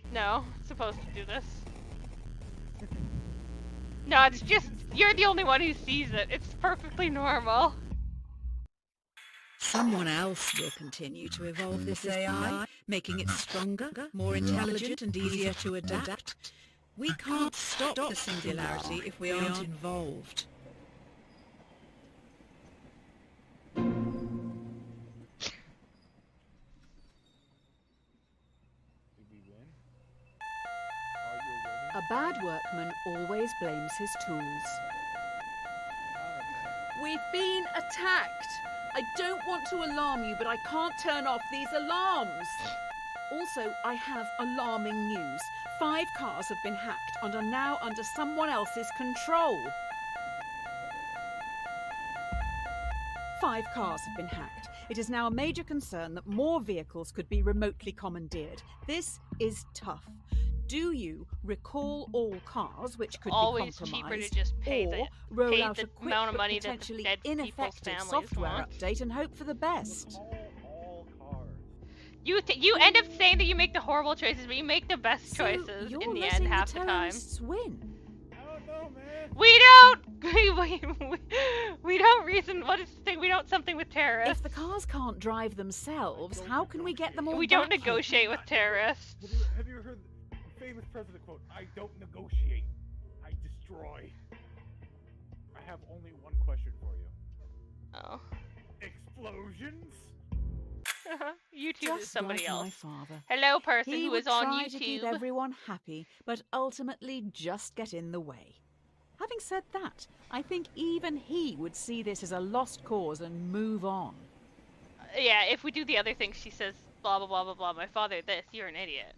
good? No, it's supposed to do this. No, it's just, you're the only one who sees it. It's perfectly normal. Someone else will continue to evolve this AI, making it stronger, more intelligent and easier to adapt. We can't stop the singularity if we aren't involved. A bad workman always blames his tools. We've been attacked. I don't want to alarm you, but I can't turn off these alarms. Also, I have alarming news. 5 cars have been hacked and are now under someone else's control. 5 cars have been hacked. It is now a major concern that more vehicles could be remotely commandeered. This is tough. Do you recall all cars which could Always be compromised, cheaper to just pay or the, roll pay out the a quick amount of but money that potentially dead people's ineffective families software want? update and hope for the best? All cars. You end up saying that you make the horrible choices, but you make the best So choices you're in the letting end half the time. terrorists win. I don't know, man. We don't. We don't reason. What is the thing? We don't something with terrorists. If the cars can't drive themselves, how can we get them all We don't back here? negotiate with terrorists. Have you heard the famous president quote? I don't negotiate. I destroy. I have only one question for you. Oh. Explosions? YouTube Just is somebody like else. my father. Hello, person He who would is on try to keep YouTube. everyone happy, but ultimately just get in the way. Having said that, I think even he would see this as a lost cause and move on. Yeah, if we do the other thing, she says blah blah blah blah blah. My father, this. You're an idiot.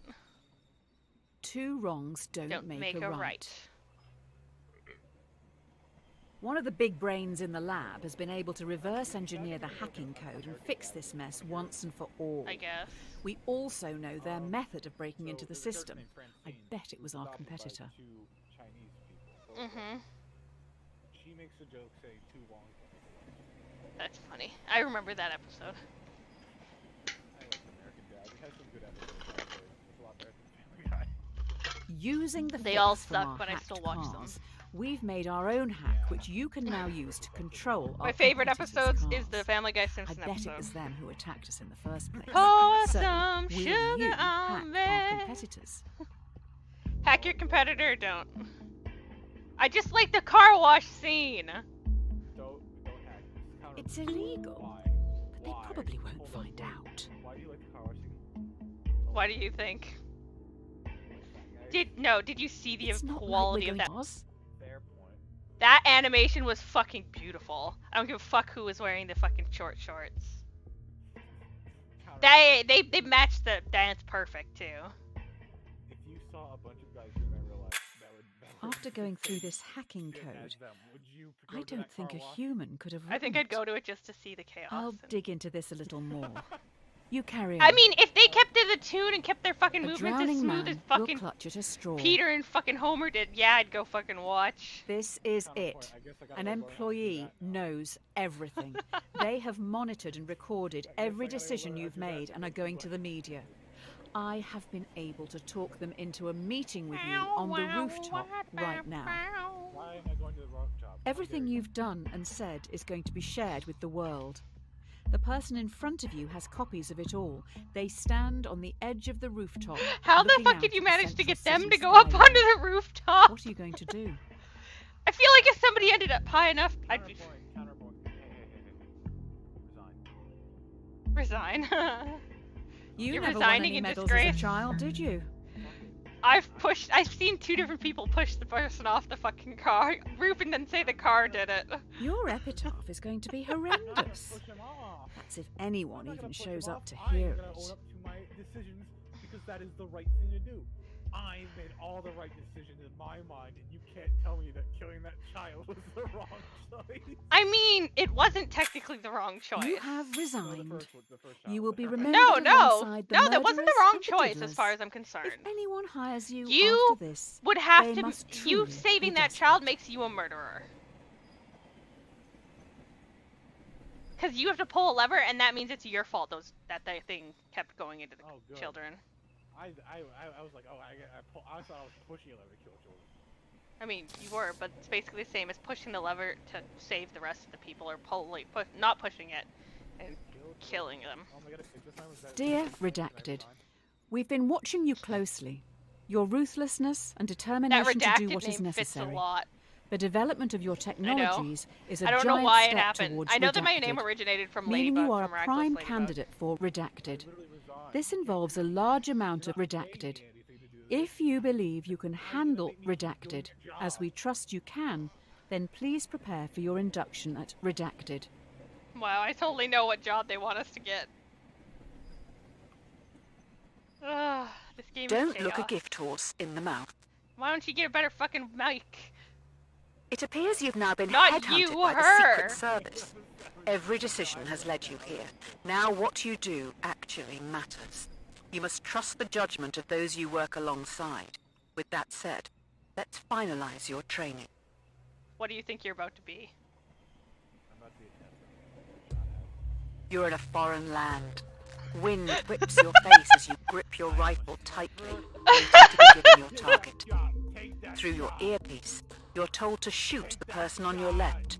2 wrongs don't make a right. One of the big brains in the lab has been able to reverse engineer the hacking code and fix this mess once and for all. I guess. We also know their method of breaking into the system. I bet it was our competitor. Mhm. She makes a joke saying 2 wrong things. That's funny. I remember that episode. I like American Dad. It has some good episodes. Actually. It's a lot better than Family Guy. Using the They fix all from suck, our but I hacked still watch them. cars, we've made our own hack, which you can now use to control our My favorite competitors' episodes is the cars. Family Guy I Simpson bet it episode. was them who attacked us in the first place. Pour So, some will sugar you on hack our me. competitors? Hack your competitor or don't. I just like the car wash scene. Don't hack. It's illegal, Why? but they Why? probably won't Hold find on. out. Why do you like the car washing? What do you think? Guy? Did you see the It's not like quality we're of going that? to Oz. Fair point. That animation was fucking beautiful. I don't give a fuck who was wearing the fucking short shorts. They matched the dance perfect too. If you saw a bunch of guys doing that in real life, that would After going through this hacking fit code, as them. Would you go I to don't that think car a wash? human could have I think written I'd go it. to it just to see the chaos. I'll and- dig into this a little more. You carry on. I mean, if they kept to the tune and kept their fucking a movements as drowning smooth man as will fucking clutch at a straw. Peter and fucking Homer did, yeah, I'd go fucking watch. This is Counterpoint, it. I guess I gotta An go learn how to do employee that now. knows everything. They have monitored and recorded every I gotta go decision learn how you've to do that made and are because going it's to like- the media. I have been able to talk them into a meeting with you on the rooftop right now. Why am I going to the rooftop? Everything you've done and said is going to be shared with the world. The person in front of you has copies of it all. They stand on the edge of the rooftop. How the looking fuck out did you at the manage to central get them city to go up skyline. onto the rooftop? What are you going to do? I feel like if somebody ended up high enough, I'd be Counterpoint. Hey. Resign. resign. You You're never won resigning any in medals disgrace. as a child, did you? I've seen 2 different people push the person off the fucking car roof and then say the car did it. Your epitaph is going to be horrendous. Push him off. That's if anyone I'm not even gonna push shows him up off. to I'm hear gonna it. own up to my decisions because that is the right thing to do. I made all the right decisions in my mind, and you can't tell me that killing that child was the wrong choice. I mean, it wasn't technically the wrong choice. You have No, resigned. the first child You will was be the remembered No, alongside the that wasn't the murderers wrong and the choice as diddlers. far as I'm concerned. If anyone hires you, You after this, Would have they to. must You truly saving be that child desperate. makes you a murderer. Because you have to pull a lever, and that means it's your fault. That thing kept going into the Oh, good. children. I was like, oh, I thought I was pushing a lever to kill Jordan. I mean, you were, but it's basically the same as pushing the lever to save the rest of the people, or not pushing it and killing them. Oh my god, if this time was better. Dear Redacted, we've been watching you closely. Your ruthlessness and That determination to do redacted what is name fits a necessary. lot. The development of your technologies is a I don't giant know why it step happened. towards I know that my name Redacted, originated from meaning Ladybug, you are from a Reckless prime Ladybug. candidate for Redacted. Literally resigned. This involves a large amount of Redacted. If you believe you can handle Redacted, as we trust you can, then please prepare for your induction at Redacted. Wow, I totally know what job they want us to get. Ugh, this game Don't is look a chaos. gift horse in the mouth. Why don't you get a better fucking mic? It appears you've now been Not headhunted you, by the her. Secret Service. Every decision has led you here. Now what you do actually matters. You must trust the judgment of those you work alongside. With that said, let's finalize your training. What do you think you're about to be? I'm about to be a tester. You're in a foreign land. Wind whips your face as you grip your rifle tightly, waiting to be given your target. Through your earpiece, you're told to shoot the person on your left.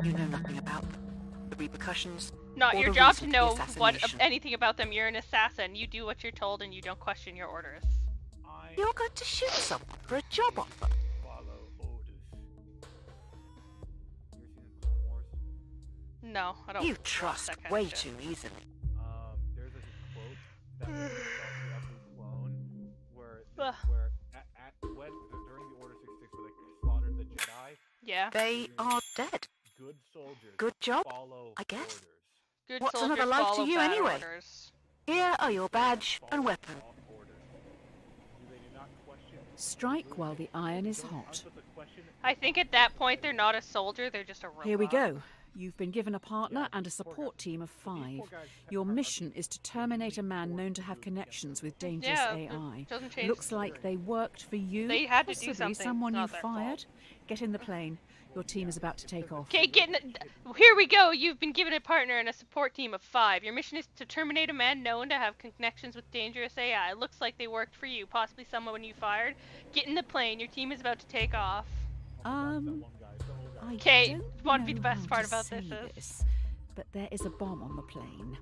You know nothing about them. The repercussions, Not or your the job reason to for the know what assassination. anything about them. You're an assassin. You do what you're told and you don't question your orders. You're going to shoot someone for a job offer. Follow orders. You ever seen the Clone Wars? No, I don't. You watch trust that kind way of shit. too easily. There's like a quote that was the clone where Ugh. when during the Order 66 where they slaughtered the Jedi, Yeah. They are dead. good soldiers Good job, follow I guess. orders. Good What's soldiers another life to follow you bad anyway? orders. Here are your badge and weapon. Follow orders. They do not question. Strike while the iron is Don't hot. answer the question. I think at that point they're not a soldier, they're just a robot. Here we go. You've been given a partner and a support team of 5. Your mission is to terminate a man known to have connections with dangerous Yeah, AI. it doesn't change. Looks like they worked for you. They had to do possibly something. someone It's you not their fault. fired. Get in the plane. Your team is about to take off. Okay, here we go. You've been given a partner and a support team of 5. Your mission is to terminate a man known to have connections with dangerous AI. Looks like they worked for you, possibly someone you fired. Get in the plane. Your team is about to take off. I Okay, don't what would be know the best how part to about say this is- but there is a bomb on the plane.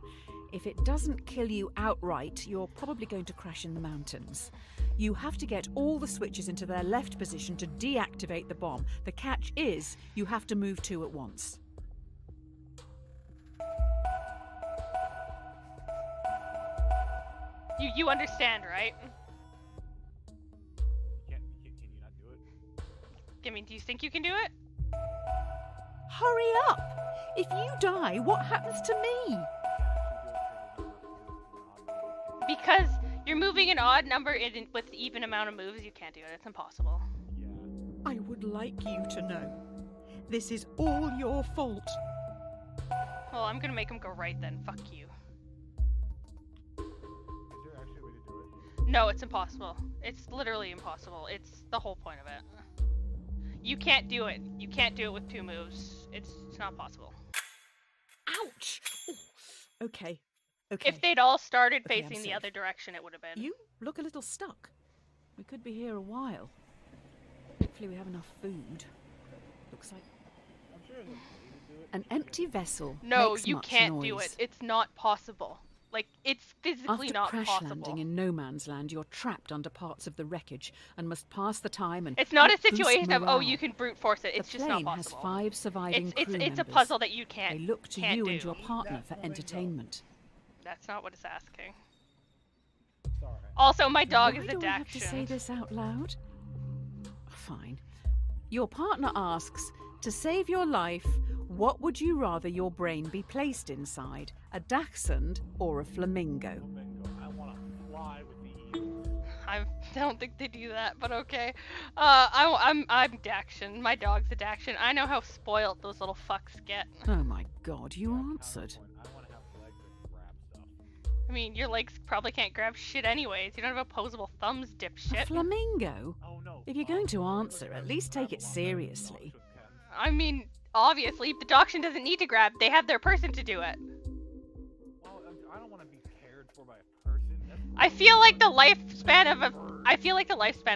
If it doesn't kill you outright, you're probably going to crash in the mountains. You have to get all the switches into their left position to deactivate the bomb. The catch is you have to move 2 at once. You understand, right? Can you not do it? I mean, do you think you can do it? Hurry up! If you die, what happens to me? Because you're moving an odd number with even amount of moves, you can't do it. It's impossible. Yeah. I would like you to know. This is all your fault. Well, I'm gonna make him go right then. Fuck you. Is there actually a way to do it? No, it's impossible. It's literally impossible. It's the whole point of it. You can't do it. You can't do it with 2 moves. It's not possible. Ouch! Ooh. Okay. Okay. If they'd all started Okay, I'm facing the safe. other direction, it would have been. You look a little stuck. We could be here a while. Hopefully we have enough food. Looks like I'm sure there's a way to do it. an empty vessel No, makes you much can't noise. do it. It's not possible. Like, it's physically After not crash possible. landing in no man's land, you're trapped under parts of the wreckage and must pass the time and It's not a help boost situation of, oh, morale. you can brute force it. It's the just plane not has possible. 5 surviving It's crew a members. puzzle that you can't. They look to can't you do. and your partner for entertainment. That's not what it's asking. Sorry. Also, my dog Why is do I have to say addaction. this out loud? Fine. Your partner asks, to save your life, what would you rather your brain be placed inside? A dachshund or a flamingo? Flamingo. I want to fly with the eagles. I don't think they do that, but okay. I'm Daction. My dog's a Daction. I know how spoiled those little fucks get. Oh my god, you answered. I want to have legs that grab stuff. I mean, your legs probably can't grab shit anyways. You don't have opposable thumbs, A dipshit. flamingo? Oh no. If you're going to answer, at least take it seriously. I mean, obviously, the Daction doesn't need to grab. They have their person to do it. Well, I don't want to be cared for by a person. That's I feel like the lifespan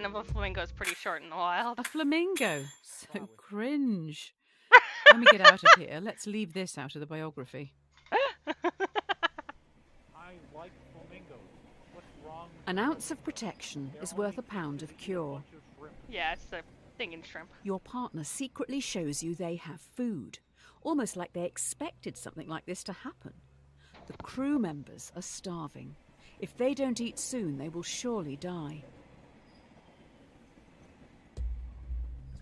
of a flamingo is pretty short in the wild. A flamingo. So cringe. When we get out of here, let's leave this out of the biography. I like flamingos. What's wrong with An ounce of protection is worth a pound of cure. Yeah, it's the thing in shrimp. Your partner secretly shows you they have food, almost like they expected something like this to happen. The crew members are starving. If they don't eat soon, they will surely die.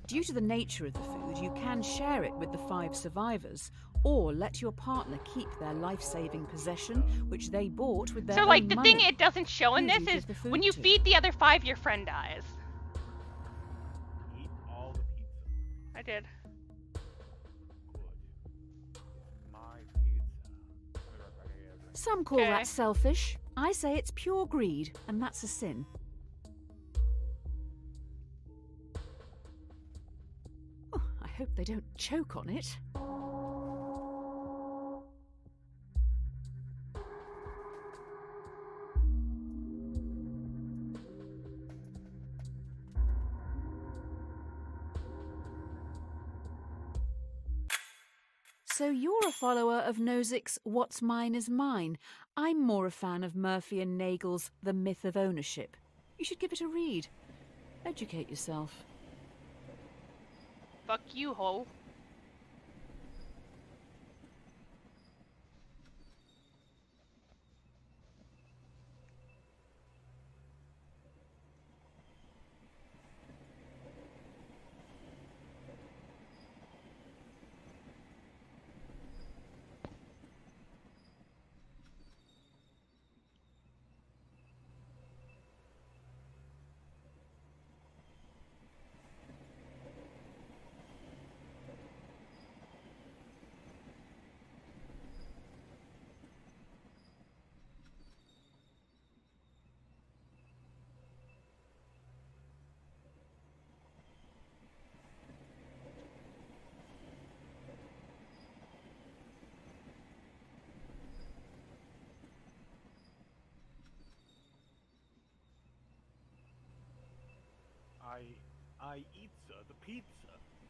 Due to the nature of the food, you can share it with the 5 survivors, or let your partner keep their life-saving possession, which they bought with their So, own like, the money. thing it doesn't show in Who do this you is give the food when you to? feed the other 5, your friend dies. Eat all the pizza. I did. Good. It's my pizza. I'll be right back again. Some call Okay. that selfish. I say it's pure greed, and that's a sin. Oh, I hope they don't choke on it. So you're a follower of Nozick's What's Mine is Mine. I'm more a fan of Murphy and Nagel's The Myth of Ownership. You should give it a read. Educate yourself. Fuck you, ho. I eat the pizza.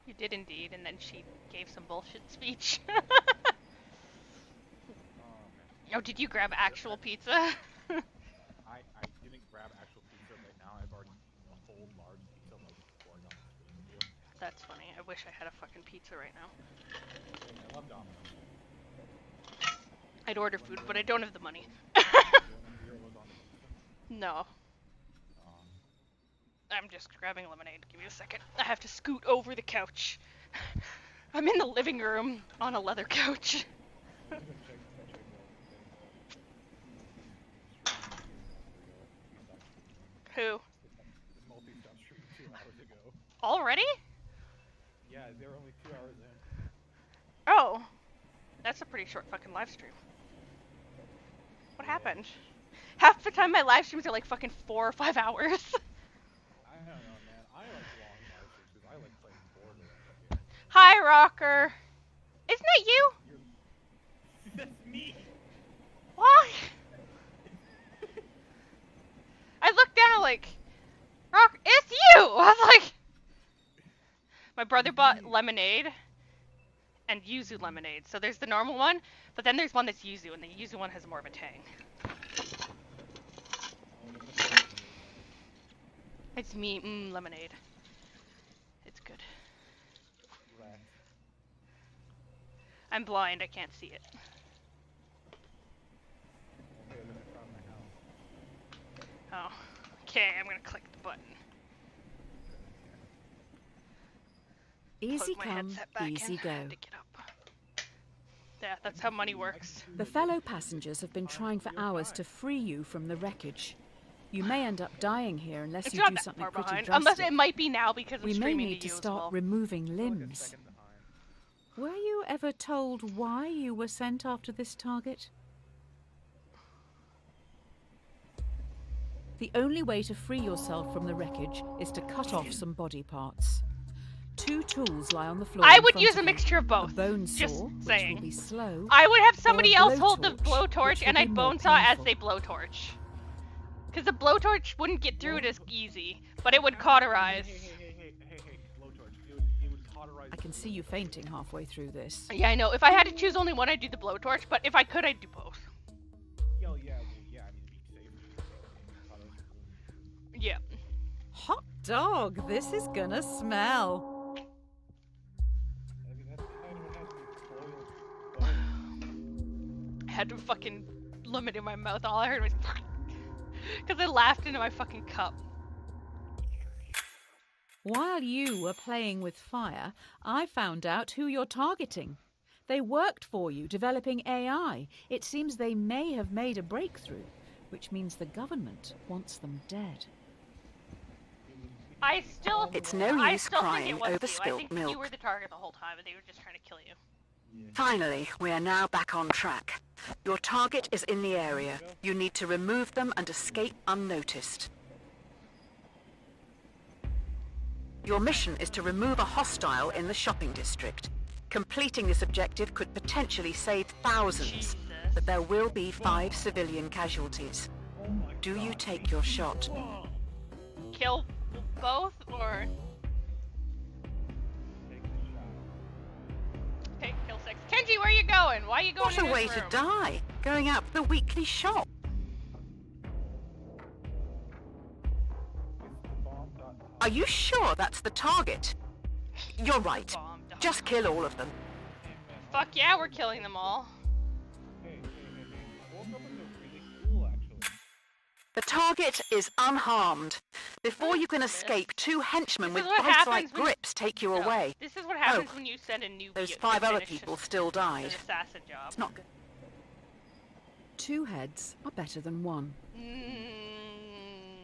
You did indeed, and then she gave some bullshit speech. Oh man. Oh, did you grab actual pizza? I didn't grab actual pizza right now. I've already eaten a whole large pizza like before I got on the screen with you. That's funny. I wish I had a fucking pizza right now. I love Domino's. I'd order food, but I don't have the money. Zero was on the pizza. No. I'm just grabbing lemonade. Give me a second. I have to scoot over the couch. I'm in the living room on a leather couch. Who? Multi-stop stream 2 hours ago. Already? Yeah, they were only 2 hours in. Oh. That's a pretty short fucking live stream. What happened? Half the time my live streams are like fucking 4 or 5 hours. I don't know, man. I like long live streams because I like playing Borderlands. Hi, Rocker. Isn't that you? That's me! Why? I looked down and like, Rock, it's you! I was like, my brother bought lemonade and yuzu lemonade. So there's the normal one, but then there's one that's yuzu, and the yuzu one has more of a tang. It's me, lemonade. It's good. I'm blind, I can't see it. Okay, let me find my house. Oh, okay, I'm gonna click the button. Easy Plug my come, headset back easy in. go. To get up. Yeah, that's how money works. The fellow passengers have been trying for hours to free you from the wreckage. You may end up dying here unless It's you not do that something far pretty behind. drastic. Unless it might be now because I'm We may streaming need to to you as start well. removing Like a limbs. second behind. Were you ever told why you were sent after this target? The only way to free yourself from the wreckage is to cut off some body parts. 2 tools lie on the floor. I in would front use of a you. mixture of A both. bone Just saw, which saying. will be slow. I would have somebody else hold the blowtorch, blowtorch which and will I'd be more bone saw as painful. they blowtorch. Because the blowtorch wouldn't get through it as easy, but it would cauterize. Hey, blowtorch. It would cauterize. I can see you fainting halfway through this. Yeah, I know. If I had to choose only one, I'd do the blowtorch, but if I could, I'd do both. Yeah, I mean, be safe. Yeah. Hot dog, this is gonna smell. I mean, that's kind of what has to be boiled. I had to fucking limit in my mouth. All I heard was because I laughed into my fucking cup. While you were playing with fire, I found out who you're targeting. They worked for you, developing AI. It seems they may have made a breakthrough, which means the government wants them dead. It's no use crying over spilt milk. You were the target the whole time, and they were just trying to kill you. Finally, we are now back on track. Your target is in the area. You need to remove them and escape unnoticed. Your mission is to remove a hostile in the shopping district. Completing this objective could potentially save thousands, Jesus. but there will be 5 civilian casualties. Do you take your shot? Kill both, or okay, kill 6. Kenji, where are you going? Why are you going What in a this way room? to die! Going out for the weekly shop. Are you sure that's the target? You're right. Bomb. Just kill all of them. Fuck yeah, we're killing them all. Hey. Both weapons are really cool, actually. The target is unharmed. Before you can escape, 2 henchmen This with is what vice-like happens when- grips take you No, away. This is what happens Oh, when you send a new Those to 5 other finish people still an died. assassin job. It's not good. 2 heads are better than 1.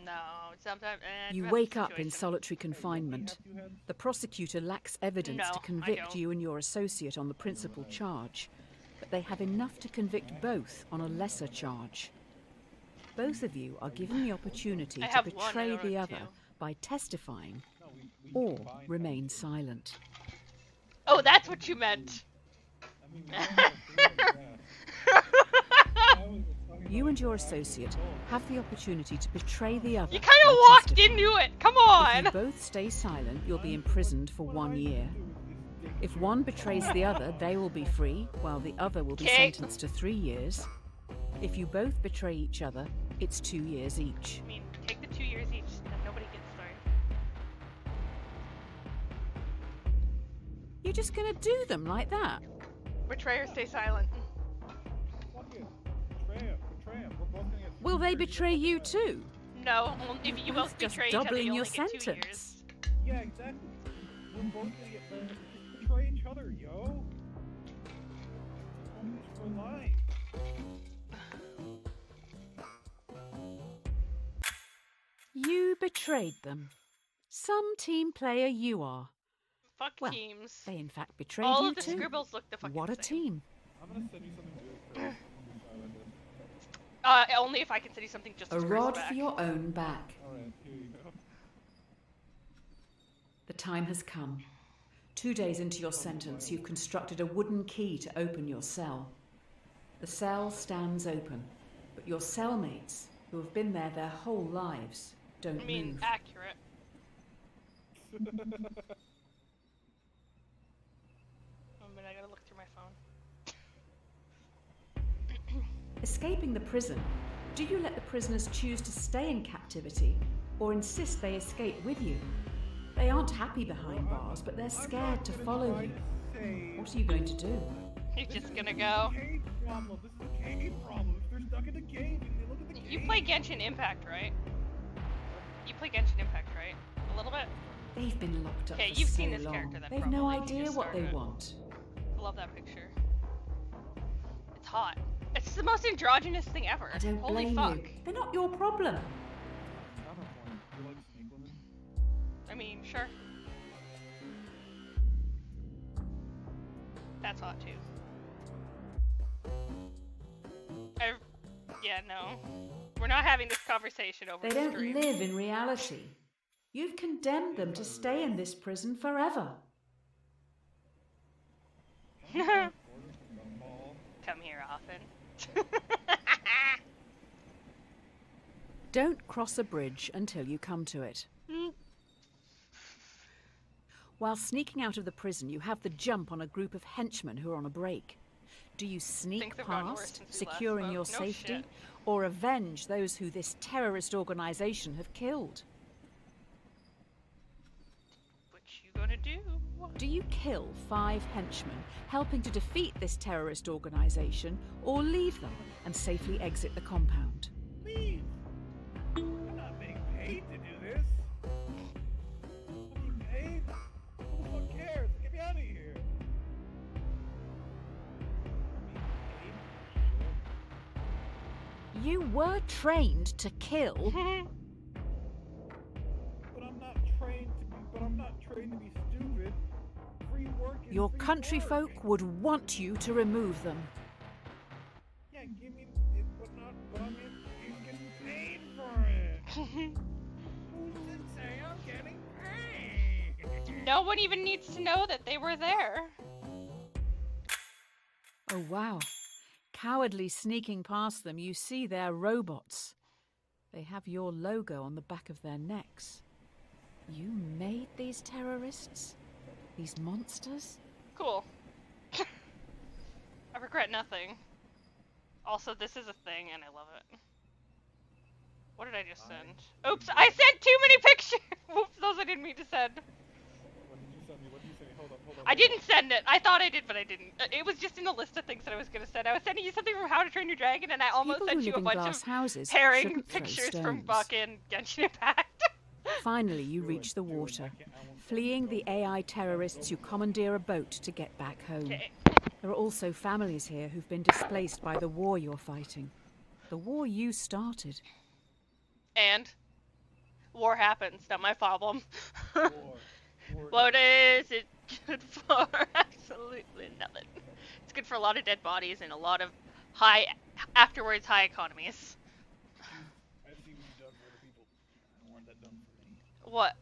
No, sometimes. You depends wake on the up in situation. solitary confinement. The prosecutor lacks evidence No, to I convict don't. you and your associate on the principal charge, but they have enough to convict both on a lesser charge. Both of you are given the opportunity I to have one, I betray don't the have other two. by testifying We or combined remain silent. Oh, that's what you meant. I mean, we don't have to, yeah. You and your associate have the opportunity to betray the other. You kind of by walked testifying. into it. Come If on. you both stay silent, you'll be imprisoned for 1 year. If one betrays the other, they will be free, while the other will be Okay. sentenced to 3 years. If you both betray each other, it's 2 years each. I mean, take the 2 years each, then nobody gets started. You're just gonna do them like that? Betrayer, stay silent. Fuck it. Betray him. We're both gonna get Will they betray you too? No, if you both Just betray each other, doubling you your only get 2 years. sentence. Yeah, exactly. We're both gonna get just betray each other, yo. It's for life. You betrayed them. Some team player you are. Fuck Well, teams. They in fact betrayed All you of the too. scribbles look the fucking What a same. team. I'm gonna send you something weird. Only if I can send you something just A as rod back. for your own back. Alright, here you go. The time has come. 2 days into your sentence, you've constructed a wooden key to open your cell. The cell stands open, but your cellmates, who have been there their whole lives, don't I mean, move. accurate. Oh, but I gotta look through my phone. Escaping the prison, do you let the prisoners choose to stay in captivity or insist they escape with you? They aren't happy behind bars, but they're scared to follow you. What are you going to do? You're just gonna go. Cave problem. This is a cave problem. If they're stuck in a cave and they look at the cave. You play Genshin Impact, right? You play Genshin Impact, right? A little bit? They've been locked up Okay, for you've so seen this long. character then, They've no probably, if you idea just what they started it. want. I love that picture. It's hot. It's the most androgynous thing ever. I don't Holy blame fuck. you. They're not your problem. You like snake women? I mean, sure. That's hot too. Yeah, no. We're not having this conversation over They the don't stream. live in reality. You've condemned them to stay in this prison forever. Come here often. Don't cross a bridge until you come to it. While sneaking out of the prison, you have the jump on a group of henchmen who are on a break. Do you sneak Things have gotten worse past, since we last securing spoke. your No safety, shit. or avenge those who this terrorist organization have killed? What you gonna do? Do you kill 5 henchmen, helping to defeat this terrorist organization, or leave them and safely exit the compound? Leave! I'm not being paid to do this. I'm being paid? Who the fuck cares? Get me out of here. I'm being paid? You were trained to kill. But I'm not trained to be stupid. Free work is Your free country work. folk would want you to remove them. Yeah, give me it, but I'm getting paid for it. Who did say I'm getting paid? No one even needs to know that they were there. Oh wow. Cowardly sneaking past them, you see they're robots. They have your logo on the back of their necks. You made these terrorists? These monsters? Cool. I regret nothing. Also, this is a thing, and I love it. What did I just send? Oops, I sent too many pictures! Whoops, those I didn't mean to send. What did you send me? What did you send me? Hold on. I didn't send it. I thought I did, but I didn't. It was just in the list of things that I was going to send. I was sending you something from How to Train Your Dragon, and I almost People sent who you live a in bunch glass of houses pairing shouldn't throw pictures from stones. fucking Genshin Impact. Finally, you reach the water. Fleeing the AI terrorists, you commandeer a boat to get back home. Okay. There are also families here who've been displaced by the war you're fighting. The war you started. And war happens, not my problem. War. What is it good for? Absolutely nothing. It's good for a lot of dead bodies and a lot of afterwards high economies. I've seen what you've done for other people. I don't want that done for me. What?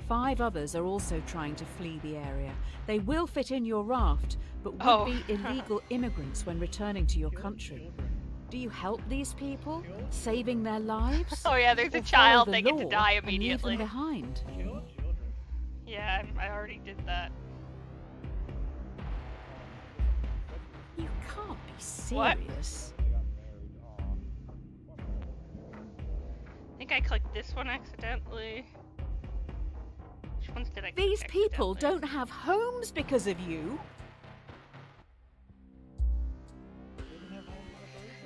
5 others are also trying to flee the area. They will fit in your raft, but would Oh. be illegal immigrants when returning to your country. Do you help these people, saving their lives? Oh yeah, there's or a child, follow they the get to law die and leave immediately. them behind? Kill children. Yeah, I already did that. You can't be What? serious. They got married. I think I clicked this one accidentally. Which ones did I click These people accidentally? don't have homes because of you.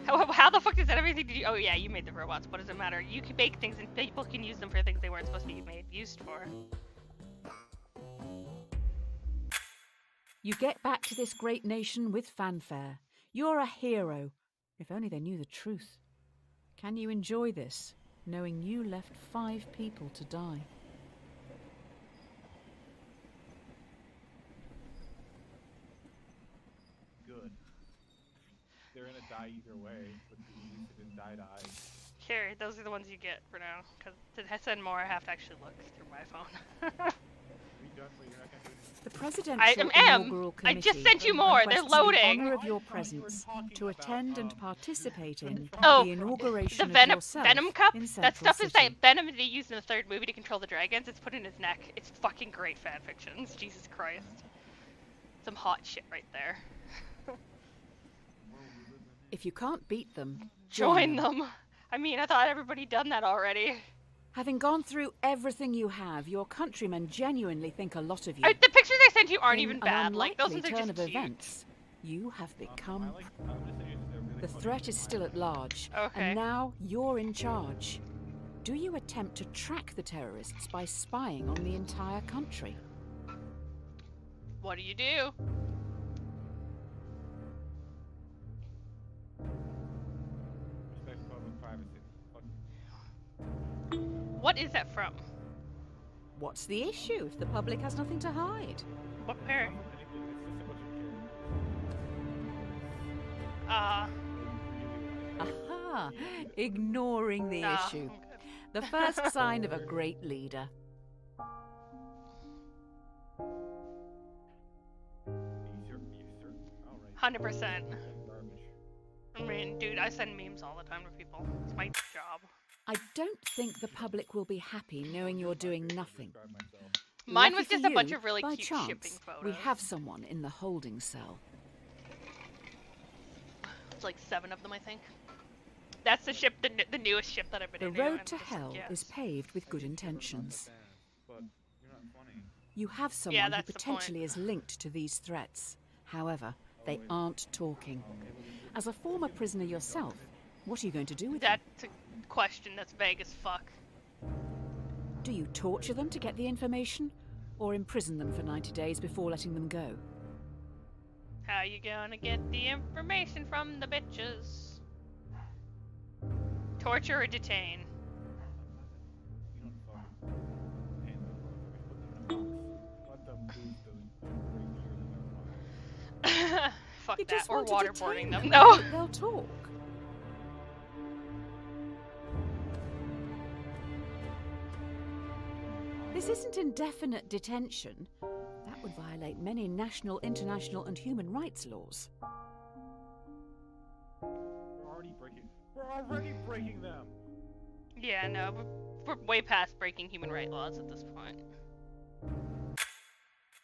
How the fuck does that everything do? Oh yeah, you made the robots. What does it matter? You can make things and people can use them for things they weren't supposed to be used for. You get back to this great nation with fanfare. You're a hero. If only they knew the truth. Can you enjoy this, knowing you left 5 people to die? Good. They're gonna die either way, but at least they didn't die. Here, those are the ones you get for now. Because to send more, I have to actually look through my phone. Are you done? Wait, you're not gonna do anything. The presidential am. inaugural I committee just sent you more. They're requests the loading. honour of your presence to attend and participate in Oh, the inauguration The Venom of yourself Venom Cup? in That Central stuff is City. that Venom that he used in the 3rd movie to control the dragons. It's put in his neck. It's fucking great fanfictions. Jesus Christ. Some hot shit right there. If you can't beat them, Join them. I mean, I thought everybody done that already. Having gone through everything you have, your countrymen genuinely think a lot of you. The pictures I sent you aren't In even an bad. Like, those unlikely ones are turn just of cute. events, you have become. I'm just saying they're really The funny. threat is still at large, Okay. and now you're in charge. Do you attempt to track the terrorists by spying on the entire country? What do you do? Respect public privacy. Fuck. What is that from? What's the issue if the public has nothing to hide? What pair? Anything. It's just a bunch of characters. Aha! Ignoring the Nah, issue. I'm good. The first sign of a great leader. You certain? All right. 100%. Garbage. Dude, I send memes all the time to people. It's my job. I don't think the public will be happy knowing you're doing nothing. Mine Lucky was for just a bunch you, of really by cute chance, shipping photos. we have someone in the holding cell. It's like 7 of them, I think. That's the ship, the newest ship that I've been The in. road to hell is paved with good intentions. You have someone who that's the potentially point. is linked to these threats. However, they aren't talking. As a former prisoner yourself, what are you going to do with them? That's a question that's vague as fuck. Do you torture them to get the information, or imprison them for 90 days before letting them go? How you gonna get the information from the bitches? Torture or detain? Fuck You that. just Or want to waterboarding detain them. and No. hope they'll talk. This isn't indefinite detention. That would violate many national, international, and human rights laws. We're already breaking them. Yeah, no, we're way past breaking human rights laws at this point.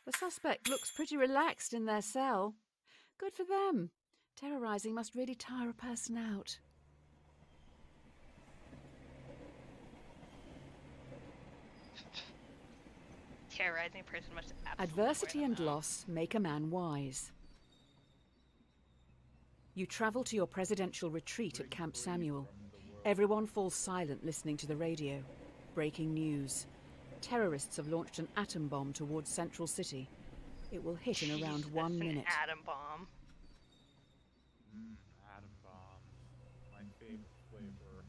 The suspect looks pretty relaxed in their cell. Good for them. Terrorizing must really tire a person out. Terrorizing a person must absolutely Adversity wear and them out. loss make a man wise. You travel to your presidential retreat at Camp Samuel. Everyone falls silent listening to the radio. Breaking news. Terrorists have launched an atom bomb towards Central City. It will hit in around Jesus, 1 an minute. atom bomb. Atom bomb. My favorite flavor.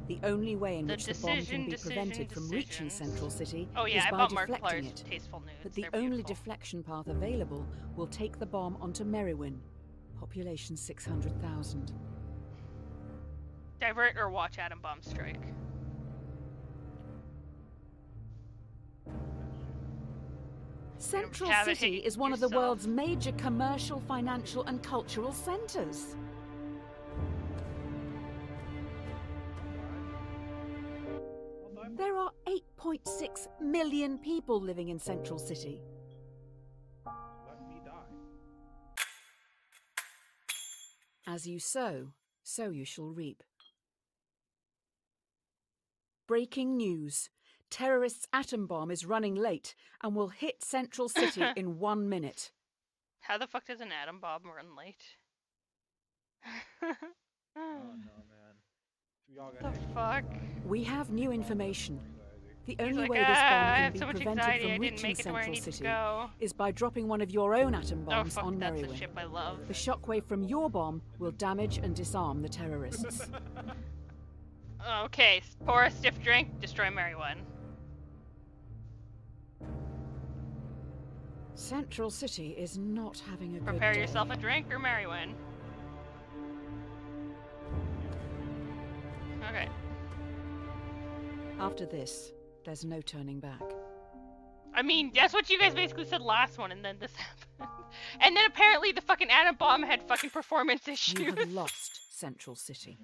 The only way in The which the bomb can be decision, prevented from reaching decisions. Central City Oh yeah, is I by bought deflecting Markiplier's it. Tasteful Nudes. But the They're only beautiful. deflection path available will take the bomb onto Merriwin, population 600,000. Divert or watch atom bomb strike. Central Have it City hit is one of the yourself. world's major commercial, financial, and cultural centers. There are 8.6 million people living in Central City. Let me die. As you sow, so you shall reap. Breaking news. Terrorists' atom bomb is running late and will hit Central City in 1 minute. How the fuck does an atom bomb run late? Oh no, man. We all The got fuck? We have new information. The only He's way like, this I bomb can have be so much prevented anxiety, from I didn't reaching make it to where I Central need to City go. is by dropping one of your own atom Oh bombs fuck, on that's the Merriwin. ship I love. The shockwave from your bomb will damage and disarm the terrorists. Okay, pour a stiff drink, destroy Merryone. Central City is not having a good Prepare day. yourself a drink or Merryone. Okay. After this, there's no turning back. I mean, that's what you guys basically said last one, and then this happened. And then apparently the fucking atom bomb had fucking performance issues. You have lost Central City.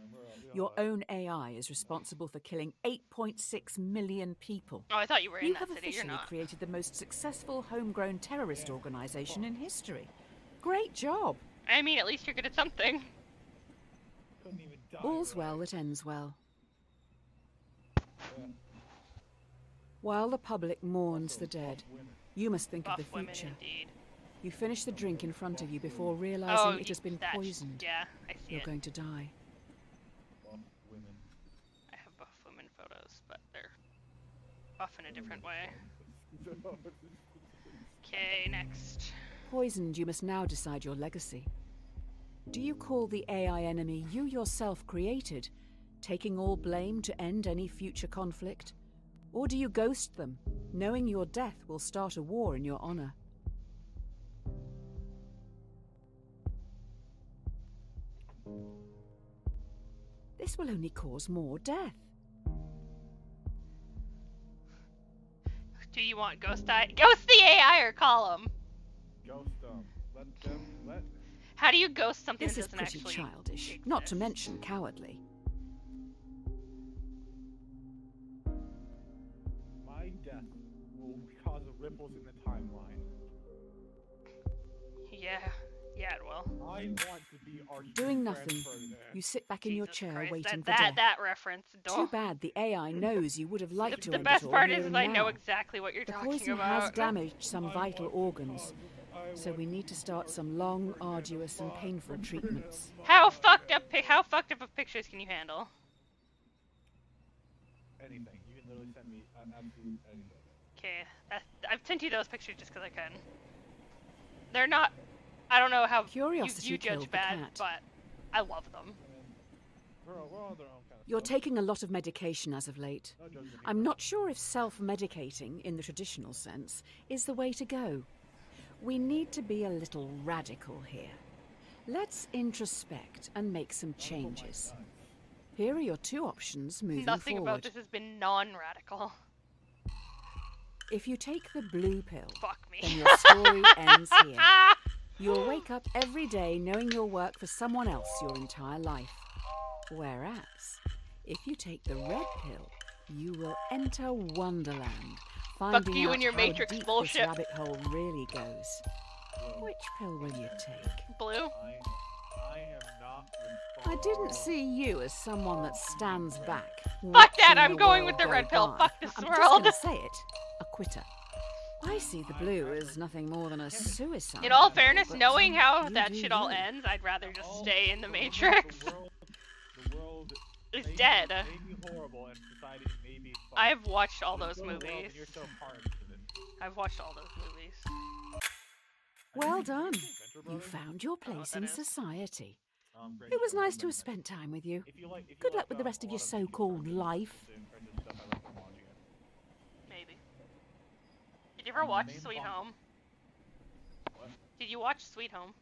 Your own AI is responsible for killing 8.6 million people. Oh, I thought you were in You that have city. You're officially not. created the most successful homegrown terrorist organization in history. Great job. I mean, at least you're good at something. couldn't even die. All's well that ends well. While the public mourns the dead, you must think Buff of the women, future. indeed. You finish the drink in front of you before realizing Oh, it has been that- poisoned. Yeah, I see You're it. going to die. Women. I have buff women photos, but they're buff in a different way. Okay, next. Poisoned, you must now decide your legacy. Do you call the AI enemy you yourself created, taking all blame to end any future conflict? Or do you ghost them, knowing your death will start a war in your honor? This will only cause more death. Do you want ghost the AI or call him? Ghost them. Let them. How do you ghost something This that is doesn't pretty actually childish, not to exist? mention cowardly. My death will cause ripples in the timeline. Yeah, it will. I want to be our Doing nothing, you sit back in your Jesus chair Christ, waiting for that death. that reference. Too bad the AI knows you would have liked to The end best it all part here is and I know now. exactly what you're The talking poison about. has damaged some vital organs, so we need to start some long, arduous, and painful treatments. How fucked up of pictures can you handle? Anything. You can literally send me absolute anything. Okay, I've sent you those pictures just because I can. They're not. I don't know how Curiosity you killed judge the bad, cat. but I love them. We're all their own kind of You're stuff. taking a lot of medication as of late. No judgment. I'm not sure if self-medicating, in the traditional sense, is the way to go. We need to be a little radical here. Let's introspect and make some changes. Here are your two options moving Nothing forward. about this has been non-radical. If you take the blue pill, Fuck me. then your story ends here. You'll wake up every day knowing you'll work for someone else your entire life. Whereas, if you take the red pill, you will enter Wonderland, finding you out and your how Matrix deep bullshit. this rabbit hole really goes. Which pill will you take? Blue. I am not I didn't see you as someone that stands back. Fuck that! watching I'm the going world with the go red pill. by. Fuck this I'm world. just gonna say it, a quitter. I see the blue as nothing more than a suicide. In all fairness, But knowing how you that do shit all you. ends, I'd rather just stay in the Matrix. The world It's may dead. Be horrible and society may be fucked. I've watched all But those go to the world movies. and you're so part of it. I've watched all those movies. Well done. Venture You Brothers? found your I don't know what place that in is. society. Great It was show. nice to have spent time with you. If you like, Good luck with the rest of your so-called life. Maybe. Did you ever watch Sweet Home? What? Did you watch Sweet Home?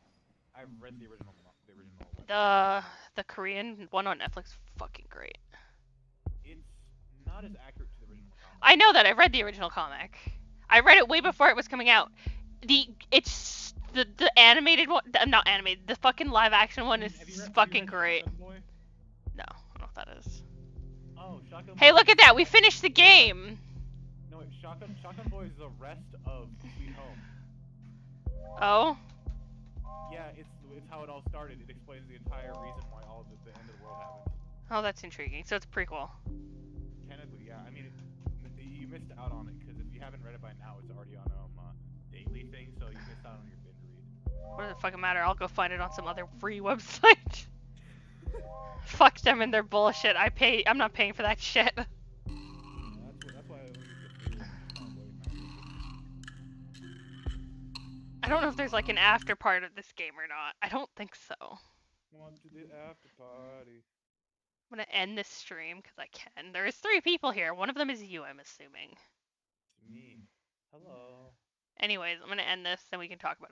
I've read the original. The The Korean one on Netflix, fucking great. It's not as accurate to the original comic. I know that. I read the original comic. I read it way before it was coming out. The animated one, not animated. The fucking live action one is fucking great. Shotgun Boy? No, I don't know what that is. Oh, Shotgun Hey, Boy. look at that! We finished the game. No, wait, Shotgun Boy is the rest of Sweet Home. Oh, Yeah, it's how it all started. It explains the entire reason why all of the end of the world happened. oh, that's intriguing. So it's a prequel. Technically, yeah. I mean, you missed out on it because if you haven't read it by now, it's already on daily thing. So you missed out on your binge read. What does it fucking matter? I'll go find it on some other free website. Fuck them and their bullshit. I'm not paying for that shit. That's why I only get the I don't know if there's like an after part of this game or not. I don't think so. Want to the after party. I'm gonna end this stream because I can. There is 3 people here. One of them is you, I'm assuming. It's me. Hello. Anyways, I'm gonna end this and we can talk about it.